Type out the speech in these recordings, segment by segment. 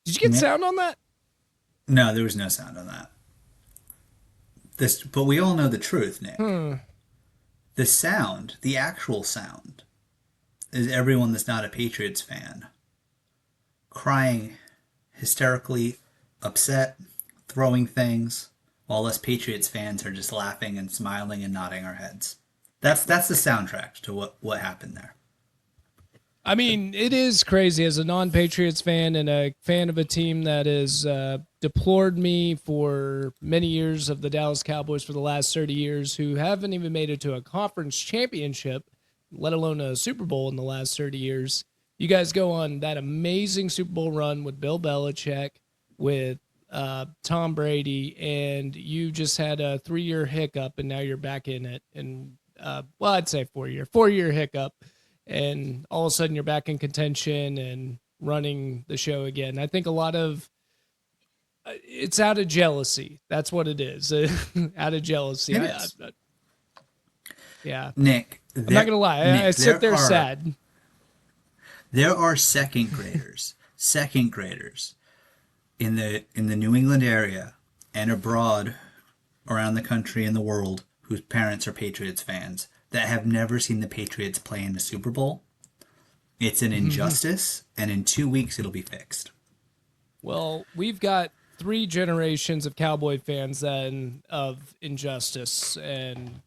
Did you get sound on that? No, there was no sound on that. But we all know the truth, Nick. Hmm. The sound, the actual sound, is everyone that's not a Patriots fan crying hysterically, upset, throwing things, while us Patriots fans are just laughing and smiling and nodding our heads. That's the soundtrack to what happened there. I mean, it is crazy as a non-Patriots fan and a fan of a team that has deplored me for many years of the Dallas Cowboys for the last 30 years, who haven't even made it to a conference championship, let alone a Super Bowl in the last 30 years. You guys go on that amazing Super Bowl run with Bill Belichick, with Tom Brady, and you just had a 3-year hiccup, and now you're back in it. And well, I'd say 4-year hiccup, and all of a sudden you're back in contention and running the show again. I think a lot of it's out of jealousy. That's what it is. Out of jealousy. It is. Yeah. Nick, I'm not gonna lie. I sit there sad. There are second graders in the New England area and abroad around the country and the world whose parents are Patriots fans that have never seen the Patriots play in the Super Bowl. It's an injustice, and in 2 weeks it'll be fixed. Well, we've got 3 generations of Cowboy fans then of injustice, and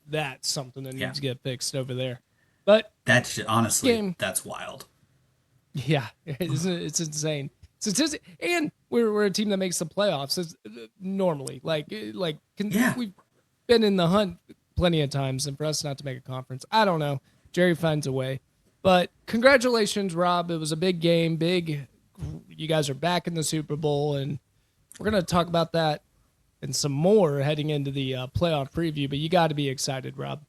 that's something that Yeah, needs to get fixed over there. But that's honestly game, that's wild. yeah, it's insane. And we're a team that makes the playoffs normally. Yeah, We've been in the hunt plenty of times, and for us not to make a conference, I don't know. Jerry finds a way. But congratulations, Rob. It was a big game. Big. You guys are back in the Super Bowl, and we're gonna talk about that and some more heading into the playoff preview. But you got to be excited, Rob.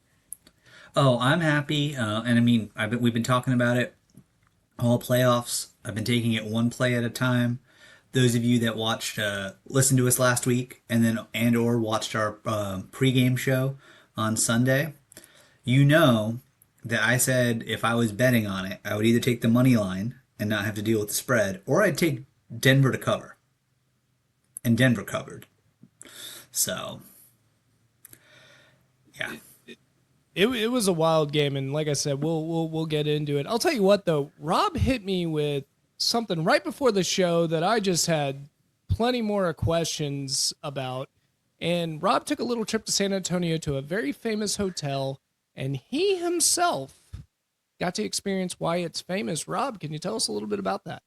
oh, I'm happy, and I mean, we've been talking about it all playoffs. I've been taking it one play at a time. Those of you that listened to us last week, and or watched our pregame show on Sunday, you know that I said if I was betting on it, I would either take the money line and not have to deal with the spread, or I'd take Denver to cover, and Denver covered. So yeah, It was a wild game, and like I said, we'll get into it. I'll tell you what though, Rob hit me with something right before the show that I just had plenty more questions about. And Rob took a little trip to San Antonio to a very famous hotel, and he himself got to experience why it's famous. Rob, can you tell us a little bit about that?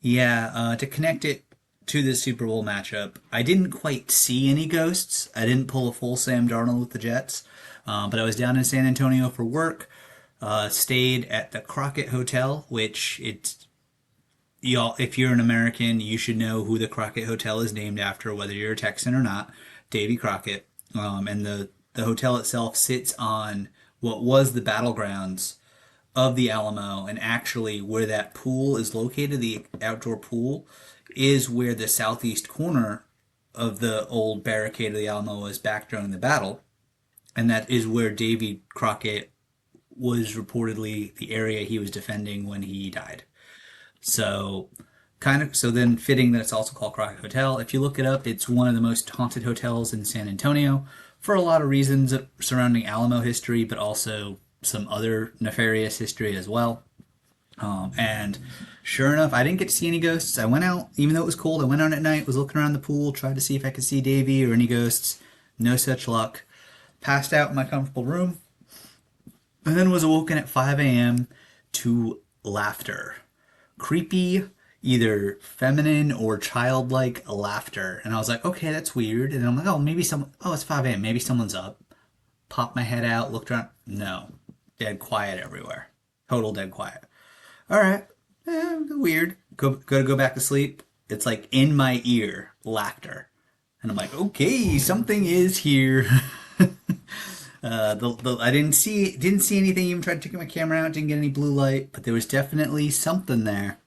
yeah. To connect it to the Super Bowl matchup, I didn't quite see any ghosts. I didn't pull a full Sam Darnold with the Jets, but I was down in San Antonio for work. Stayed at the Crockett Hotel, which it's y'all. If you're an American, you should know who the Crockett Hotel is named after, whether you're a Texan or not. Davy Crockett, and the hotel itself sits on what was the battlegrounds of the Alamo, and actually where that pool is located, the outdoor pool, is where the southeast corner of the old barricade of the Alamo was back during the battle, and that is where Davy Crockett was reportedly the area he was defending when he died. So, so then fitting that it's also called Crockett Hotel. If you look it up, it's one of the most haunted hotels in San Antonio for a lot of reasons surrounding Alamo history, but also some other nefarious history as well. And sure enough, I didn't get to see any ghosts. I went out, even though it was cold. I went out at night, was looking around the pool, tried to see if I could see Davy or any ghosts. No such luck. Passed out in my comfortable room, and then was awoken at 5 a.m. to laughter. Creepy, either feminine or childlike laughter. And I was like, okay, that's weird. And I'm like, oh, it's 5 a.m. Maybe someone's up. Popped my head out, looked around. No. Dead quiet everywhere. Total dead quiet. All right. Weird. Go back to sleep. It's like in my ear, laughter. And I'm like, okay, something is here. I didn't see anything. Even tried to take my camera out, didn't get any blue light, but there was definitely something there.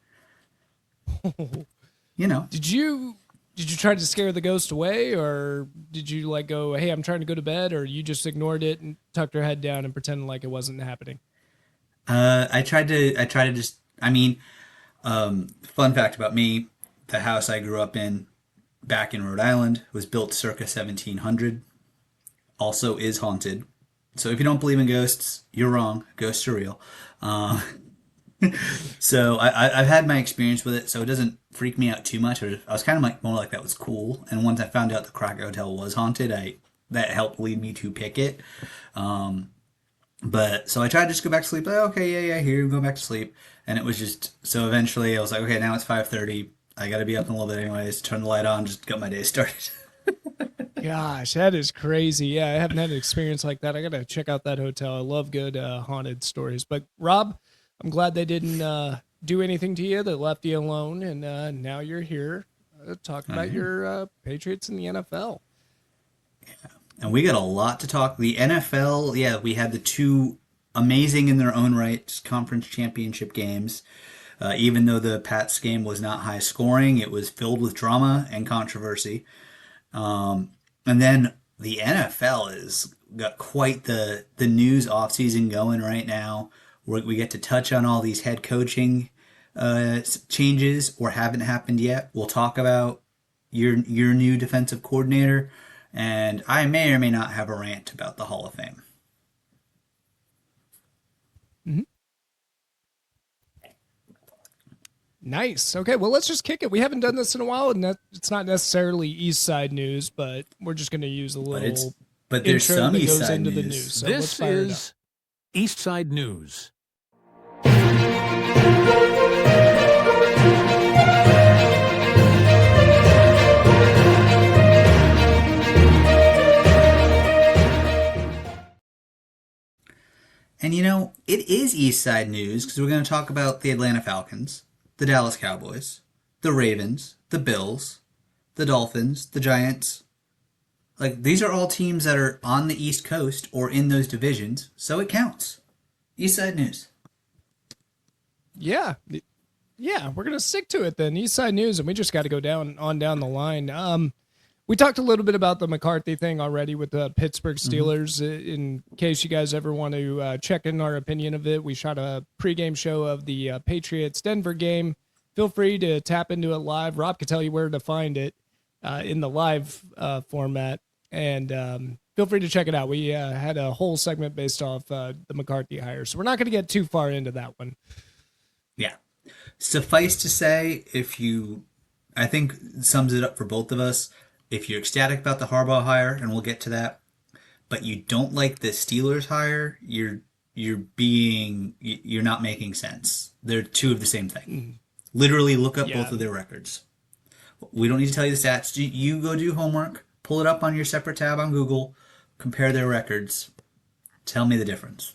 You know. Did you try to scare the ghost away, or did you like go, hey, I'm trying to go to bed, or you just ignored it and tucked your head down and pretended like it wasn't happening? I tried to just. I mean, Fun fact about me: the house I grew up in back in Rhode Island was built circa 1700. Also is haunted. So if you don't believe in ghosts, you're wrong. Ghosts are real. Uh, so I've had my experience with it, so it doesn't freak me out too much. I was kind of like more like that was cool. And once I found out the Crockett Hotel was haunted, I that helped lead me to pick it. But so I tried to just go back to sleep. Like, okay, yeah, here, go back to sleep. And it was just so eventually I was like, okay, now it's 5:30. I got to be up in a little bit anyways. Turn the light on, just got my day started. Gosh, that is crazy. Yeah, I haven't had an experience like that. I gotta check out that hotel. I love good haunted stories. But Rob, I'm glad they didn't do anything to you. They left you alone, and now you're here talking about your Patriots in the NFL. And we got a lot to talk. The NFL, yeah, we had the two amazing in their own right conference championship games. Even though the Pats game was not high scoring, it was filled with drama and controversy. And then the NFL is got quite the news offseason going right now. Where we get to touch on all these head coaching changes or haven't happened yet. We'll talk about your new defensive coordinator, and I may or may not have a rant about the Hall of Fame. Mhm. Nice. Okay, well, let's just kick it. We haven't done this in a while, and it's not necessarily East Side news, but we're just going to use a But it's little but there's intro some that East goes Side into the news. news. So let's This fire it up. is East Side News. And it is East Side news because we're going to talk about the Atlanta Falcons, the Dallas Cowboys, the Ravens, the Bills, the Dolphins, the Giants. Like, these are all teams that are on the East Coast or in those divisions, so it counts. East Side news. Yeah. Yeah, we're gonna stick to it then. East Side News, and we just got to go down the line. We talked a little bit about the McCarthy thing already with the Pittsburgh Steelers. In case you guys ever want to check in our opinion of it, we shot a pregame show of the Patriots Denver game. Feel free to tap into it live. Rob can tell you where to find it in the live format, and feel free to check it out. We had a whole segment based off the McCarthy hire, so we're not going to get too far into that one. Yeah. Suffice to say, I think sums it up for both of us. If you're ecstatic about the Harbaugh hire, and we'll get to that, but you don't like the Steelers hire, you're not making sense. They're two of the same thing. Literally, look up Yeah. both of their records. We don't need to tell you the stats. You go do homework, pull it up on your separate tab on Google, compare their records. Tell me the difference.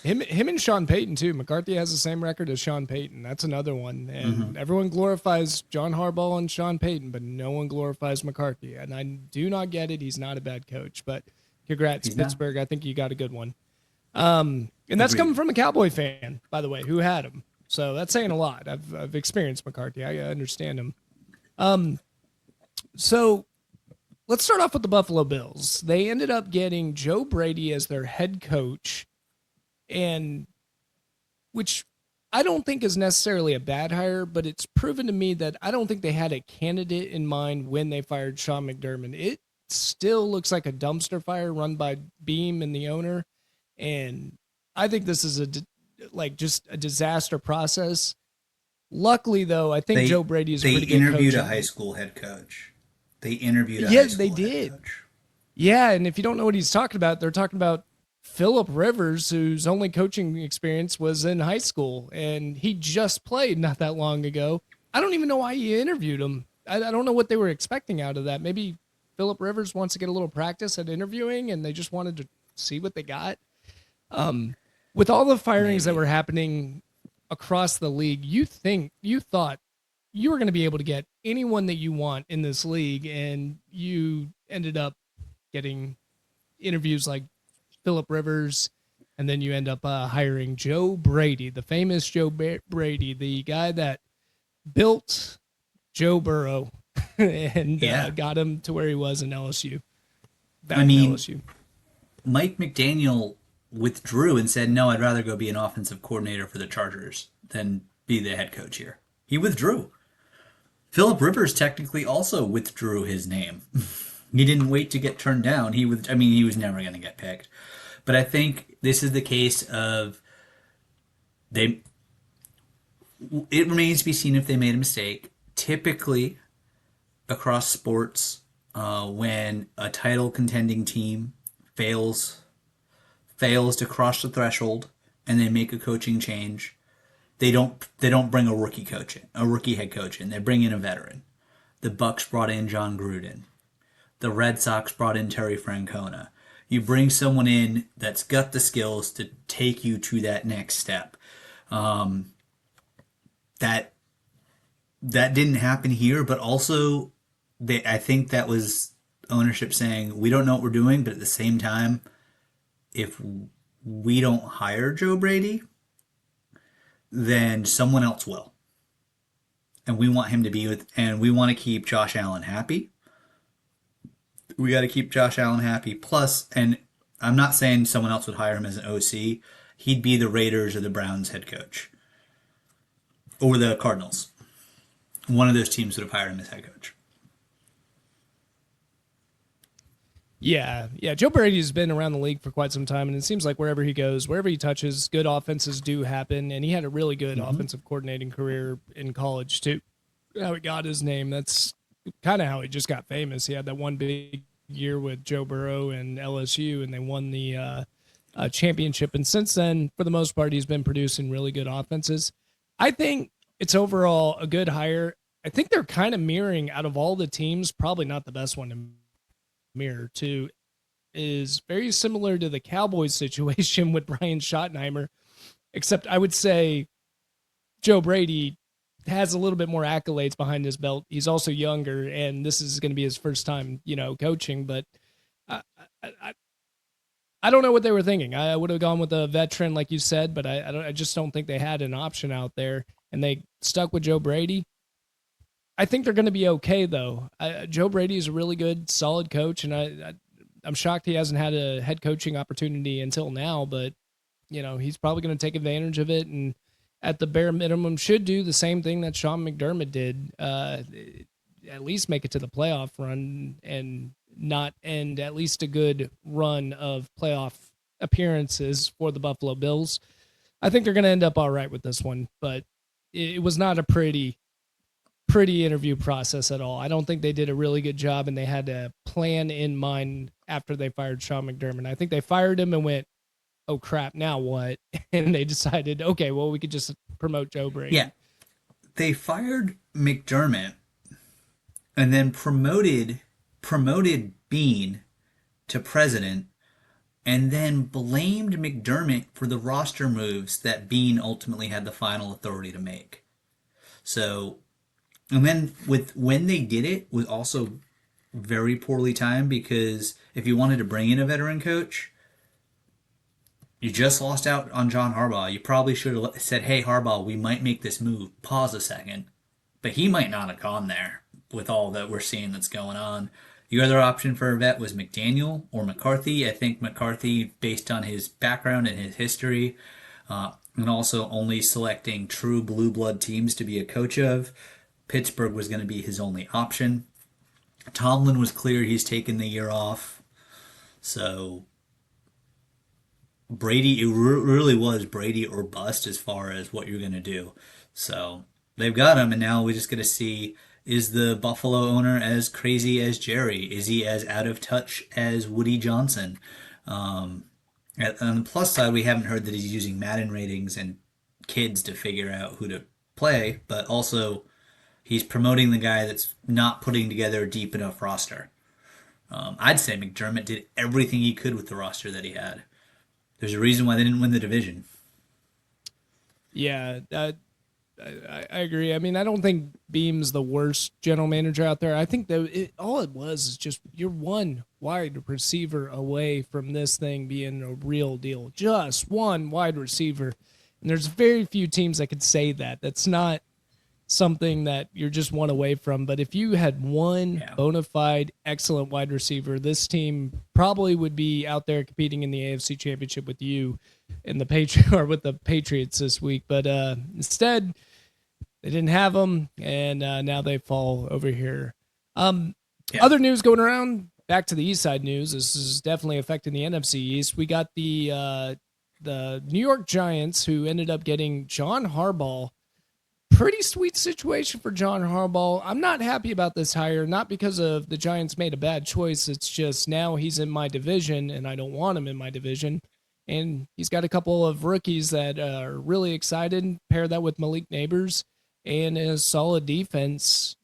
Him and Sean Payton too. McCarthy has the same record as Sean Payton. That's another one. And everyone glorifies John Harbaugh and Sean Payton, but no one glorifies McCarthy. And I do not get it. He's not a bad coach, but congrats, He's not. Pittsburgh. I think you got a good one. And that's Agreed. coming from a Cowboy fan, by the way, who had him. So that's saying a lot. I've experienced McCarthy. I understand him. So let's start off with the Buffalo Bills. They ended up getting Joe Brady as their head coach, and which I don't think is necessarily a bad hire, but it's proven to me that I don't think they had a candidate in mind when they fired Sean McDermott. It still looks like a dumpster fire run by Beam and the owner, and I think this is just a disaster process. Luckily, though, I think Joe Brady is a pretty They good interviewed coach. a high school head coach. They interviewed a Yeah, high school they head did. coach. Yeah, and if you don't know what he's talking about, they're talking about Philip Rivers, whose only coaching experience was in high school, and he just played not that long ago. I don't even know why you interviewed him. I don't know what they were expecting out of that. Maybe Philip Rivers wants to get a little practice at interviewing, and they just wanted to see what they got. With all the firings that Maybe. were happening across the league, you thought you were going to be able to get anyone that you want in this league, and you ended up getting interviews like Philip Rivers, and then you end up hiring Joe Brady, the famous Brady, the guy that built Joe Burrow and Yeah. got him to where he was in LSU. Back I in mean, LSU. Mike McDaniel withdrew and said, "No, I'd rather go be an offensive coordinator for the Chargers than be the head coach here. He withdrew. Philip Rivers technically also withdrew his name. He didn't wait to get turned down. He was never going to get picked. But I think this is the case of they. It remains to be seen if they made a mistake. Typically, across sports, when a title contending team fails to cross the threshold and they make a coaching change, they don't bring a rookie head coach in. They bring in a veteran. The Bucks brought in John Gruden. The Red Sox brought in Terry Francona. You bring someone in that's got the skills to take you to that next step. That didn't happen here, but also I think that was ownership saying we don't know what we're doing, but at the same time, if we don't hire Joe Brady, then someone else will. And we want him to be with, and we want to keep Josh Allen happy. We got to keep Josh Allen happy. Plus, and I'm not saying someone else would hire him as an OC. He'd be the Raiders or the Browns head coach. Or the Cardinals. One of those teams would have hired him as head coach. Yeah. Joe Brady's been around the league for quite some time, and it seems like wherever he goes, wherever he touches, good offenses do happen. And he had a really good offensive coordinating career in college, too. How he got his name, that's kind of how he just got famous. He had that one big year with Joe Burrow and LSU, and they won the championship. And since then, for the most part, he's been producing really good offenses. I think it's overall a good hire. I think they're kind of mirroring, out of all the teams, probably not the best one to mirror, too, is very similar to the Cowboys situation with Brian Schottenheimer, except I would say Joe Brady has a little bit more accolades behind his belt. He's also younger, and this is going to be his first time, coaching, but I don't know what they were thinking. I would have gone with a veteran, like you said, but I just don't think they had an option out there, and they stuck with Joe Brady. I think they're going to be okay, though. Joe Brady is a really good, solid coach, and I'm shocked he hasn't had a head coaching opportunity until now, but, he's probably going to take advantage of it, and at the bare minimum should do the same thing that Sean McDermott did, at least make it to the playoff run and not end at least a good run of playoff appearances for the Buffalo Bills. I think they're going to end up all right with this one, but it was not a pretty interview process at all. I don't think they did a really good job, and they had a plan in mind after they fired Sean McDermott. I think they fired him and went, oh crap, now what? And they decided, okay, well, we could just promote Joe Brady. Yeah. They fired McDermott and then promoted Bean to president, and then blamed McDermott for the roster moves that Bean ultimately had the final authority to make. So, and then when they did it was also very poorly timed, because if you wanted to bring in a veteran coach, you just lost out on John Harbaugh. You probably should have said, hey, Harbaugh, we might make this move. Pause a second. But he might not have gone there with all that we're seeing that's going on. The other option for a vet was McDaniel or McCarthy. I think McCarthy, based on his background and his history, and also only selecting true blue blood teams to be a coach of, Pittsburgh was going to be his only option. Tomlin was clear he's taken the year off. So Brady, it really was Brady or bust as far as what you're going to do. So they've got him, and now we just got to see, is the Buffalo owner as crazy as Jerry? Is he as out of touch as Woody Johnson? On the plus side, we haven't heard that he's using Madden ratings and kids to figure out who to play, but also he's promoting the guy that's not putting together a deep enough roster. I'd say McDermott did everything he could with the roster that he had. There's a reason why they didn't win the division. Yeah, I agree. I mean, I don't think Beam's the worst general manager out there. I think that all it was is just you're one wide receiver away from this thing being a real deal. Just one wide receiver. And there's very few teams that could say that. That's not something that you're just one away from. But if you had one bona fide, excellent wide receiver, this team probably would be out there competing in the AFC Championship with you and the with the Patriots this week. But instead, they didn't have him, and now they fall over here. Yeah. Other news going around. Back to the East Side news. This is definitely affecting the NFC East. We got the New York Giants, who ended up getting John Harbaugh. Pretty sweet situation for John Harbaugh. I'm not happy about this hire, not because of the Giants made a bad choice. It's just now he's in my division, and I don't want him in my division. And he's got a couple of rookies that are really excited. Pair that with Malik Neighbors and a solid defense.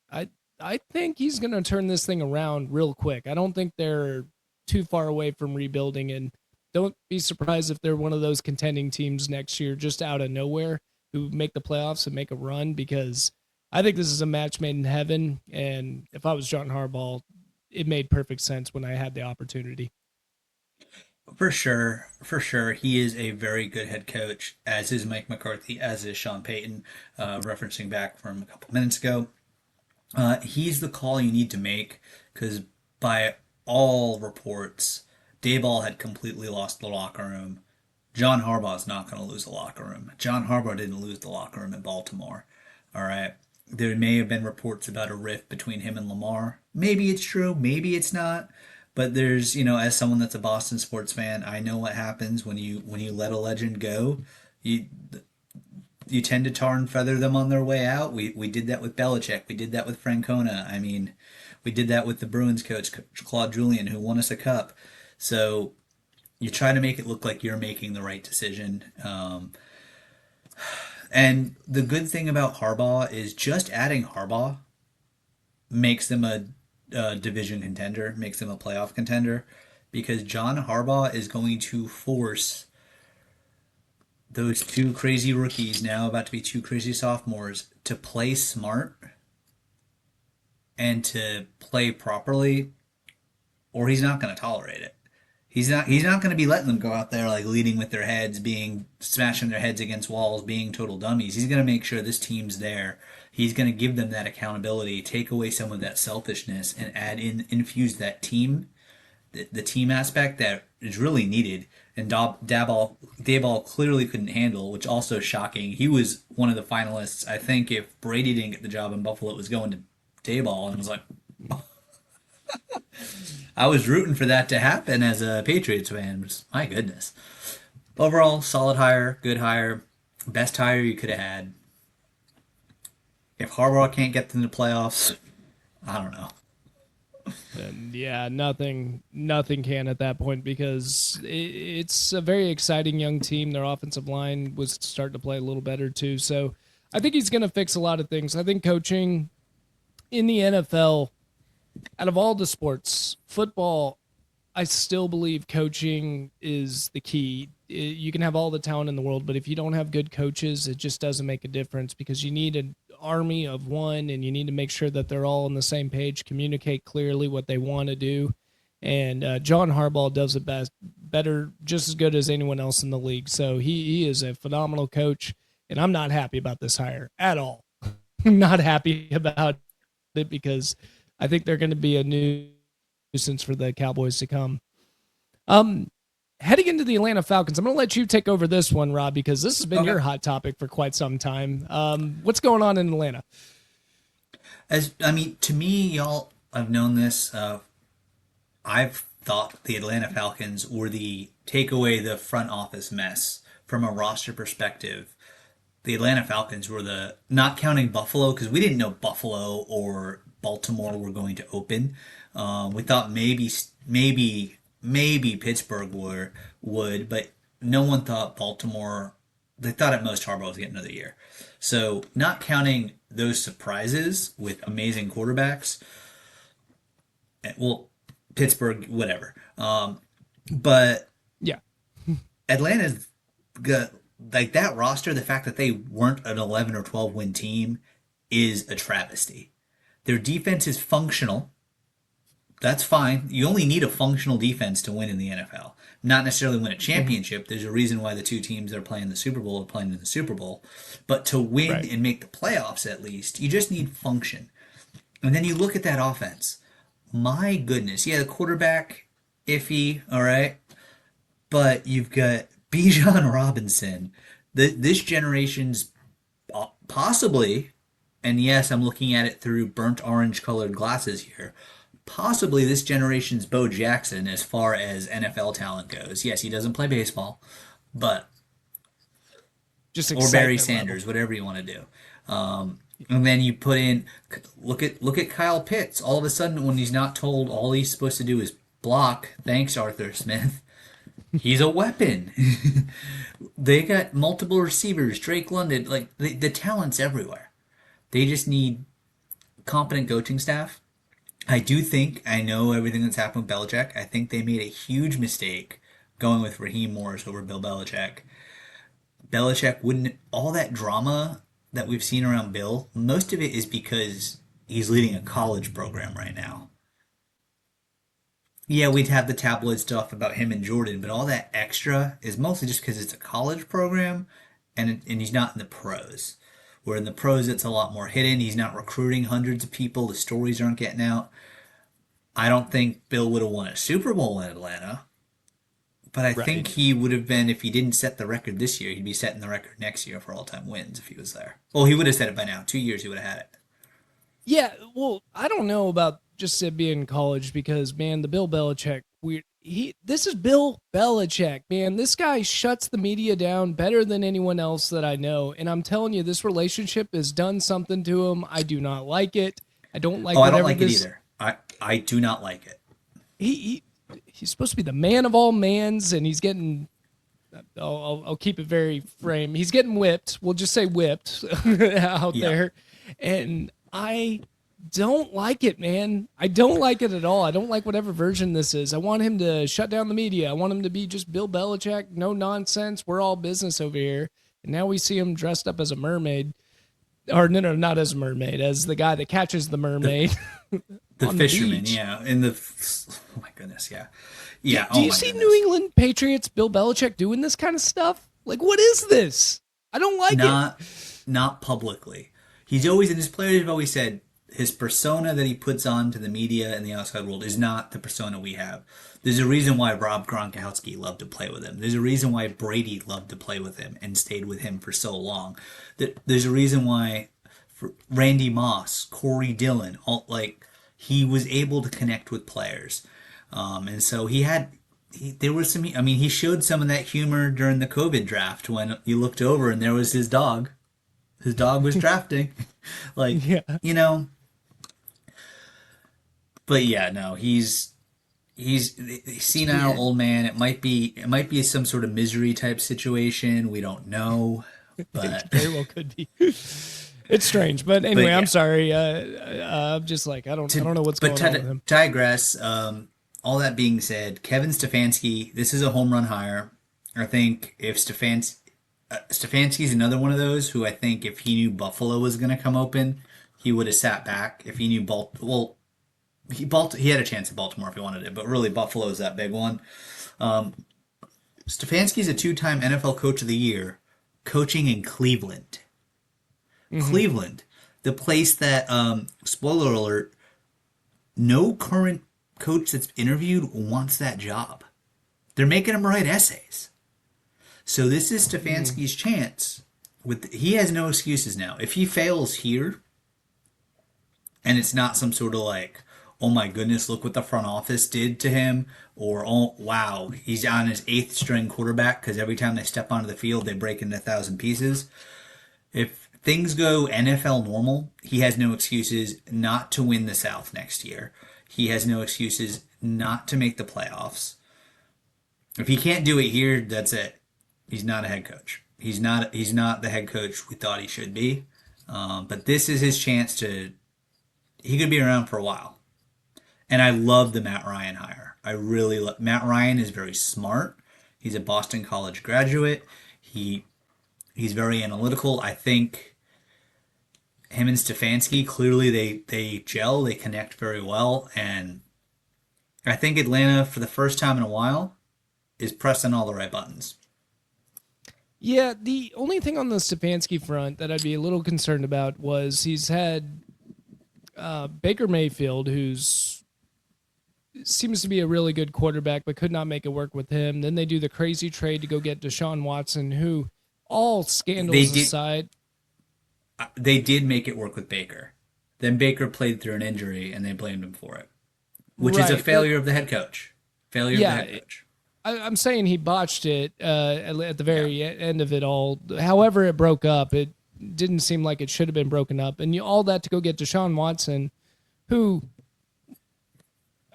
I think he's going to turn this thing around real quick. I don't think they're too far away from rebuilding, and don't be surprised if they're one of those contending teams next year just out of nowhere who make the playoffs and make a run, because I think this is a match made in heaven. And if I was John Harbaugh, it made perfect sense when I had the opportunity. For sure, for sure. He is a very good head coach, as is Mike McCarthy, as is Sean Payton, referencing back from a couple minutes ago. He's the call you need to make because, by all reports, Dayball had completely lost the locker room. John Harbaugh's not going to lose the locker room. John Harbaugh didn't lose the locker room in Baltimore. All right. There may have been reports about a rift between him and Lamar. Maybe it's true, maybe it's not. But there's, as someone that's a Boston sports fan, I know what happens when you let a legend go. You you tend to tar and feather them on their way out. We did that with Belichick. We did that with Francona. I mean, we did that with the Bruins coach, Claude Julien, who won us a cup. So you try to make it look like you're making the right decision. And the good thing about Harbaugh is just adding Harbaugh makes them a division contender, makes them a playoff contender, because John Harbaugh is going to force those two crazy rookies, now about to be two crazy sophomores, to play smart and to play properly, or he's not going to tolerate it. He's not going to be letting them go out there like leading with their heads, being smashing their heads against walls, being total dummies. He's going to make sure this team's there. He's going to give them that accountability, take away some of that selfishness, and infuse that team, the team aspect that is really needed. And Dayball clearly couldn't handle, which also shocking. He was one of the finalists. I think if Brady didn't get the job in Buffalo, it was going to Dayball, and was like, I was rooting for that to happen as a Patriots fan. My goodness. Overall, solid hire, good hire, best hire you could have had. If Harbaugh can't get them to the playoffs, I don't know. And yeah, nothing can at that point, because it's a very exciting young team. Their offensive line was starting to play a little better too. So I think he's going to fix a lot of things. I think coaching in the NFL, out of all the sports, football, I still believe coaching is the key. You can have all the talent in the world, but if you don't have good coaches, it just doesn't make a difference, because you need an army of one, and you need to make sure that they're all on the same page, communicate clearly what they want to do. And John Harbaugh does it better, just as good as anyone else in the league. So he is a phenomenal coach, and I'm not happy about this hire at all. I'm not happy about it, because I think they're going to be a nuisance for the Cowboys to come. Heading into the Atlanta Falcons, I'm going to let you take over this one, Rob, because this has been your hot topic for quite some time. What's going on in Atlanta? To me, y'all, I've known this. I've thought the Atlanta Falcons were take away the front office mess from a roster perspective. The Atlanta Falcons were not counting Buffalo, because we didn't know Buffalo or Baltimore were going to open. We thought maybe Pittsburgh would, but no one thought Baltimore. They thought at most Harbaugh was getting another year. So not counting those surprises with amazing quarterbacks, well, Pittsburgh, whatever. But yeah, Atlanta's got like that roster. The fact that they weren't an 11 or 12 win team is a travesty. Their defense is functional. That's fine. You only need a functional defense to win in the NFL. Not necessarily win a championship. There's a reason why the two teams that are playing the Super Bowl are playing in the Super Bowl. But to win and make the playoffs, at least, you just need function. And then you look at that offense. My goodness. Yeah, the quarterback, iffy, all right? But you've got Bijan Robinson. This generation's possibly and yes, I'm looking at it through burnt orange colored glasses here. Possibly this generation's Bo Jackson as far as NFL talent goes. Yes, he doesn't play baseball, but Just or Barry excitement level. Sanders, whatever you want to do. And then you put in look at Kyle Pitts. All of a sudden, when he's not told, all he's supposed to do is block. Thanks, Arthur Smith. He's a weapon. They got multiple receivers. Drake London, like the talent's everywhere. They just need competent coaching staff. I do think I know everything that's happened with Belichick. I think they made a huge mistake going with Raheem Morris over Bill Belichick. Belichick wouldn't all that drama that we've seen around Bill. Most of it is because he's leading a college program right now. Yeah, we'd have the tabloid stuff about him and Jordan, but all that extra is mostly just because it's a college program, and he's not in the pros. Where in the pros, it's a lot more hidden. He's not recruiting hundreds of people. The stories aren't getting out. I don't think Bill would have won a Super Bowl in Atlanta, but I think Right. he would have been, if he didn't set the record this year, he'd be setting the record next year for all-time wins if he was there. Well, he would have set it by now. 2 years he would have had it. Yeah, well, I don't know about just it being in college because man, the Bill Belichick this is Bill Belichick, man. This guy shuts the media down better than anyone else that I know. And I'm telling you, this relationship has done something to him. I do not like it. I don't like Oh, I don't whatever like it this either. I do not like it. he he's supposed to be the man of all mans, and he's getting I'll keep it very frame. He's getting whipped. We'll just say whipped out Yeah. there. And I don't like it, man. I don't like it at all. I don't like whatever version this is. I want him to shut down the media. I want him to be just Bill Belichick, no nonsense. We're all business over here. And now we see him dressed up as a mermaid. Or no, not as a mermaid, as the guy that catches the mermaid. The On the fisherman, beach. yeah. Oh my goodness, yeah. Yeah, Do oh you my see goodness. New England Patriots, Bill Belichick doing this kind of stuff? Like, what is this? I don't like it. Not publicly. He's always, and his players have always said, his persona that he puts on to the media and the outside world is not the persona we have. There's a reason why Rob Gronkowski loved to play with him. There's a reason why Brady loved to play with him and stayed with him for so long. There's a reason why for Randy Moss, Corey Dillon, he was able to connect with players. And so there was some, I mean, he showed some of that humor during the COVID draft when you looked over and there was his dog. His dog was drafting. Like, Yeah. you know, but yeah, no, he's a senile weird. old man. It might be some sort of misery type situation. We don't know, but Very well could be. It's strange, but anyway, yeah. I'm sorry. I'm just like I don't know what's but going on with him. digress. All that being said, Kevin Stefanski, this is a home run hire. I think if Stefanski's another one of those who I think if he knew Buffalo was going to come open, he would have sat back. If he knew he had a chance at Baltimore if he wanted it, but really Buffalo's that big one. Stefanski's a two-time NFL Coach of the Year, coaching in Cleveland. Cleveland, the place that, spoiler alert, no current coach that's interviewed wants that job. They're making him write essays. So this is Stefanski's chance. He has no excuses now. If he fails here, and it's not some sort of like, oh my goodness, look what the front office did to him, or oh wow, he's on his eighth string quarterback because every time they step onto the field they break into 1,000 pieces. If things go NFL normal, he has no excuses not to win the South next year. He has no excuses not to make the playoffs. If he can't do it here, that's it. He's not a head coach. He's not the head coach we thought he should be. But this is his chance to. He could be around for a while. And I love the Matt Ryan hire. I really love. Matt Ryan is very smart. He's a Boston College graduate. He's very analytical. I think him and Stefanski clearly they gel. They connect very well, and I think Atlanta for the first time in a while is pressing all the right buttons. Yeah, the only thing on the Stefanski front that I'd be a little concerned about was he's had Baker Mayfield, who's seems to be a really good quarterback, but could not make it work with him. Then they do the crazy trade to go get Deshaun Watson, who all scandals They did. aside. they did make it work with Baker. Then Baker played through an injury, and they blamed him for it, which is a Right, but failure of the head coach. Failure of the yeah, head coach. I'm saying he botched it at the Yeah. very end of it all. However, it broke up. It didn't seem like it should have been broken up, and all that to go get Deshaun Watson, who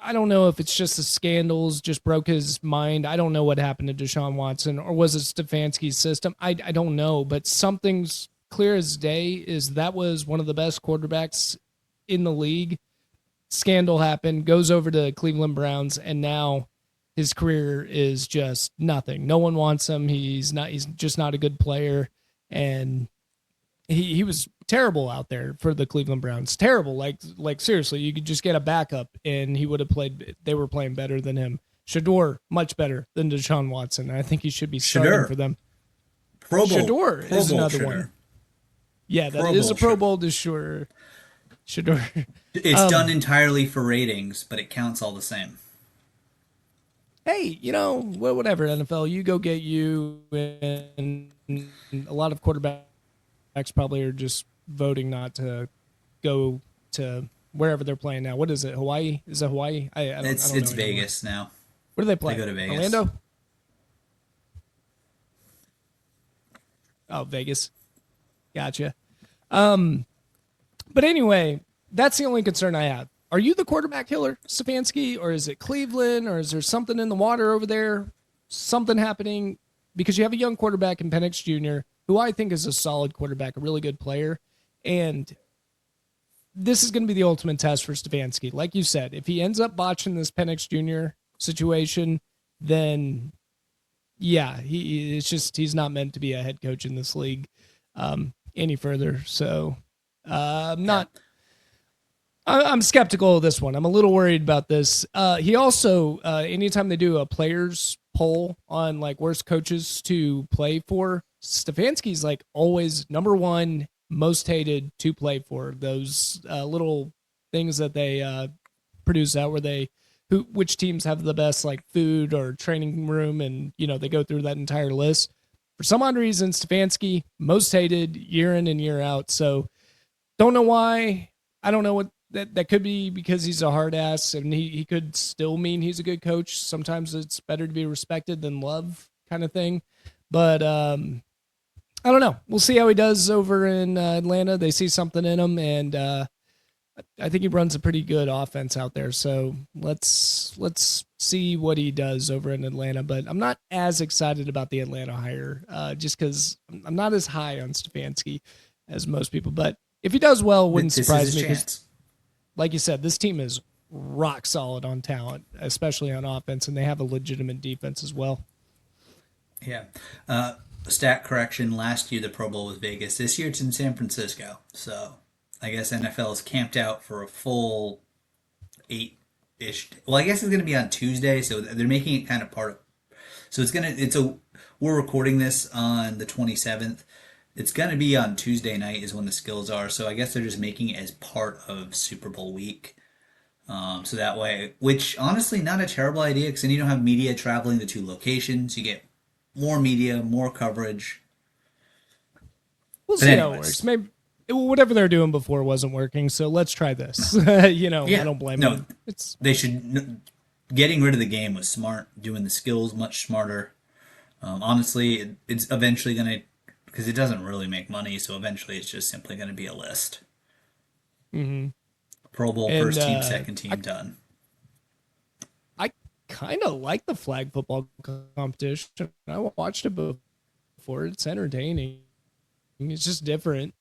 I don't know if it's just the scandals just broke his mind. I don't know what happened to Deshaun Watson, or was it Stefanski's system? I don't know, but something's clear as day is that was one of the best quarterbacks in the league. Scandal happened, goes over to Cleveland Browns, and now his career is just nothing. No one wants him. He's not. He's just not a good player, and he was terrible out there for the Cleveland Browns. Terrible. Like seriously, you could just get a backup and he would have played. They were playing better than him. Shador much better than Deshaun Watson. I think he should be starting Shador. for them. Pro Bowl. Shador Pro is Bowl another Shador. one. Yeah, that Pro is Bowl a Pro Shador. Bowl to sure. Shador. It's done entirely for ratings, but it counts all the same. Hey, whatever, NFL, you go get you, and a lot of quarterbacks probably are just voting not to go to wherever they're playing now. What is it? Hawaii? Is it Hawaii? I don't It's know anymore. Vegas now. Where do they play? They go to Vegas. Orlando? Oh, Vegas. Gotcha. But anyway, that's the only concern I have. Are you the quarterback killer, Stefanski, or is it Cleveland, or is there something in the water over there? Something happening? Because you have a young quarterback in Penix Jr., who I think is a solid quarterback, a really good player. And this is going to be the ultimate test for Stefanski. Like you said, if he ends up botching this Penix Jr. situation, then yeah, he's not meant to be a head coach in this league any further. So I'm skeptical of this one. I'm a little worried about this. He also, anytime they do a players poll on like worst coaches to play for, Stefanski's like always number one most hated to play for. Those little things that they produce out where which teams have the best like food or training room, and they go through that entire list. For some odd reason, Stefanski most hated year in and year out. So don't know why. I don't know what that could be, because he's a hard ass and he could still mean he's a good coach. Sometimes it's better to be respected than loved, kind of thing. But I don't know. We'll see how he does over in Atlanta. They see something in him, and I think he runs a pretty good offense out there. So let's see what he does over in Atlanta. But I'm not as excited about the Atlanta hire, just because I'm not as high on Stefanski as most people. But if he does well, it wouldn't surprise me. Like you said, this team is rock solid on talent, especially on offense, and they have a legitimate defense as well. Yeah. Stat correction, last year the Pro Bowl was Vegas. This year it's in San Francisco. So I guess NFL is camped out for a full 8-ish. Well, I guess it's going to be on Tuesday, so they're making it kind of part of. So we're recording this on the 27th. It's going to be on Tuesday night is when the skills are. So I guess they're just making it as part of Super Bowl week. So that way, which honestly not a terrible idea, because then you don't have media traveling to two locations. You get more media, more coverage. We'll see how it works. Maybe whatever they're doing before wasn't working, so let's try this. I don't blame them. They should. Getting rid of the game was smart. Doing the skills much smarter. Honestly, it's eventually going to, because it doesn't really make money, so eventually it's just simply going to be a list. Mm-hmm. Pro Bowl, first team, second team, done. I kind of like the flag football competition. I watched it before. It's entertaining. It's just different.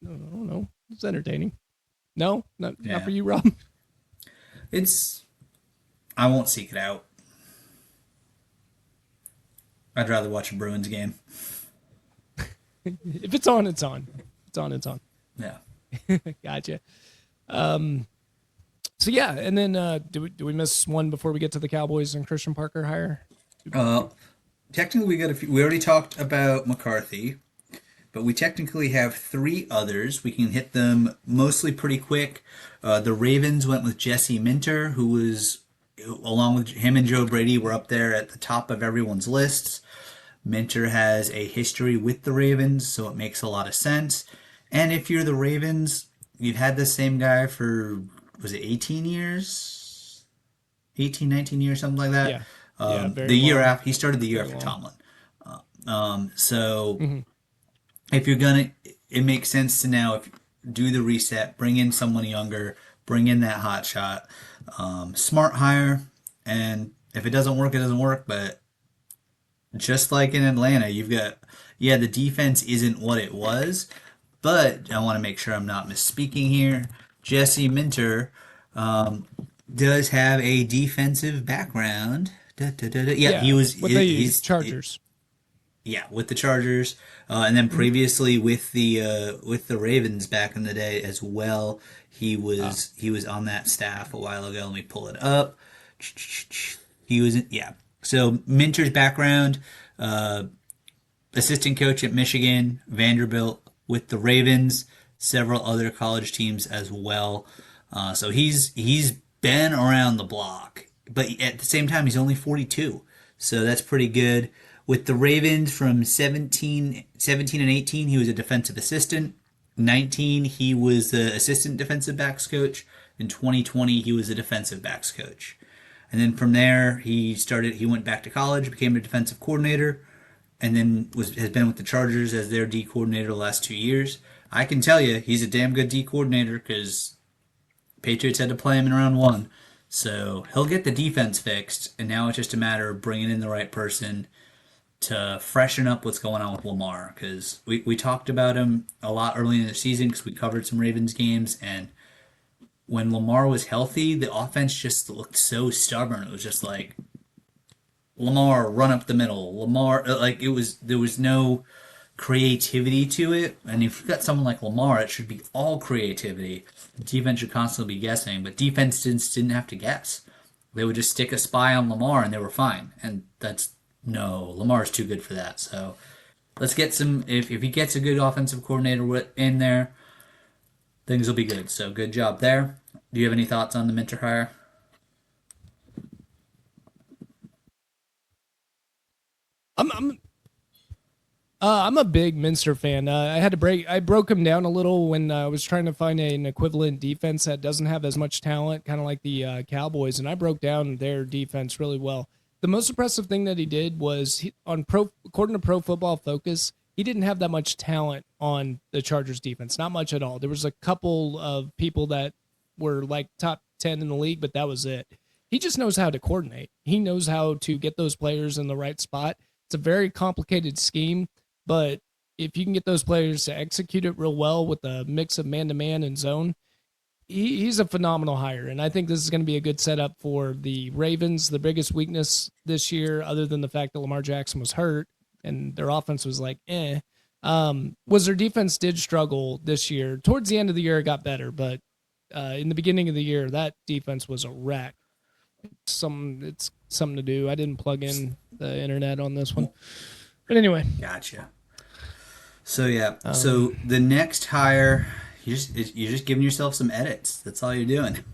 I don't know. It's entertaining. No, not for you, Rob. I won't seek it out. I'd rather watch a Bruins game. If it's on, it's on. It's on, it's on. Yeah. Gotcha. So yeah, and then do we miss one before we get to the Cowboys and Christian Parker hire? Technically, we got a few. We already talked about McCarthy, but we technically have 3 others. We can hit them mostly pretty quick. The Ravens went with Jesse Minter, who was, along with him and Joe Brady, were up there at the top of everyone's lists. Minter has a history with the Ravens, so it makes a lot of sense. And if you're the Ravens, you've had the same guy for, was it 18 years? 18, 19 years, something like that. Yeah. Yeah, The very year long. after, he started the year Very after long. Tomlin. So Hmm. if you're gonna, it makes sense to now if do the reset, bring in someone younger, bring in that hot shot, smart hire, and if it doesn't work, it doesn't work. But just like in Atlanta, you've got, yeah, the defense isn't what it was, but I want to make sure I'm not misspeaking here. Jesse Minter does have a defensive background. Da, da, da, da. Yeah, he Yeah, was. with the He's Chargers. yeah, with the Chargers, and then Hmm. previously with the Ravens back in the day as well. Ah, He was on that staff a while ago. Let me pull it up. He was yeah. So Minter's background, uh, assistant coach at Michigan, Vanderbilt, with the Ravens, several other college teams as well. So he's been around the block, but at the same time he's only 42, so that's pretty good. With the Ravens from 17 and 18, he was a defensive assistant. 19, he was the assistant defensive backs coach. In 2020, he was a defensive backs coach. And then from there, he went back to college, became a defensive coordinator, and then has been with the Chargers as their D coordinator the last 2 years. I can tell you, he's a damn good D coordinator because Patriots had to play him in round one. So he'll get the defense fixed, and now it's just a matter of bringing in the right person to freshen up what's going on with Lamar. Because we talked about him a lot early in the season because we covered some Ravens games, and when Lamar was healthy, the offense just looked so stubborn. It was just like Lamar run up the middle. Lamar like it was there was no creativity to it. And if you've got someone like Lamar, it should be all creativity. Defense should constantly be guessing, but defense didn't have to guess. They would just stick a spy on Lamar and they were fine. And that's no, Lamar's too good for that. So let's get some. If he gets a good offensive coordinator in there, things will be good. So good job there. Do you have any thoughts on the Minter hire? I'm I'm a big Minster fan. I broke him down a little when I was trying to find an equivalent defense that doesn't have as much talent, kind of like the Cowboys, and I broke down their defense really well. The most impressive thing that he did was according to Pro Football Focus, he didn't have that much talent on the Chargers defense, not much at all. There was a couple of people that were like top 10 in the league, but that was it. He just knows how to coordinate. He knows how to get those players in the right spot. It's a very complicated scheme, but if you can get those players to execute it real well with a mix of man to man and zone, he's a phenomenal hire. And I think this is going to be a good setup for the Ravens. The biggest weakness this year, other than the fact that Lamar Jackson was hurt and their offense was like, was their defense did struggle this year. Towards the end of the year, it got better, but in the beginning of the year, that defense was a wreck. It's something to do. I didn't plug in the internet on this one. But anyway, Gotcha. So yeah, um, so the next hire, you're just giving yourself some edits. That's all you're doing.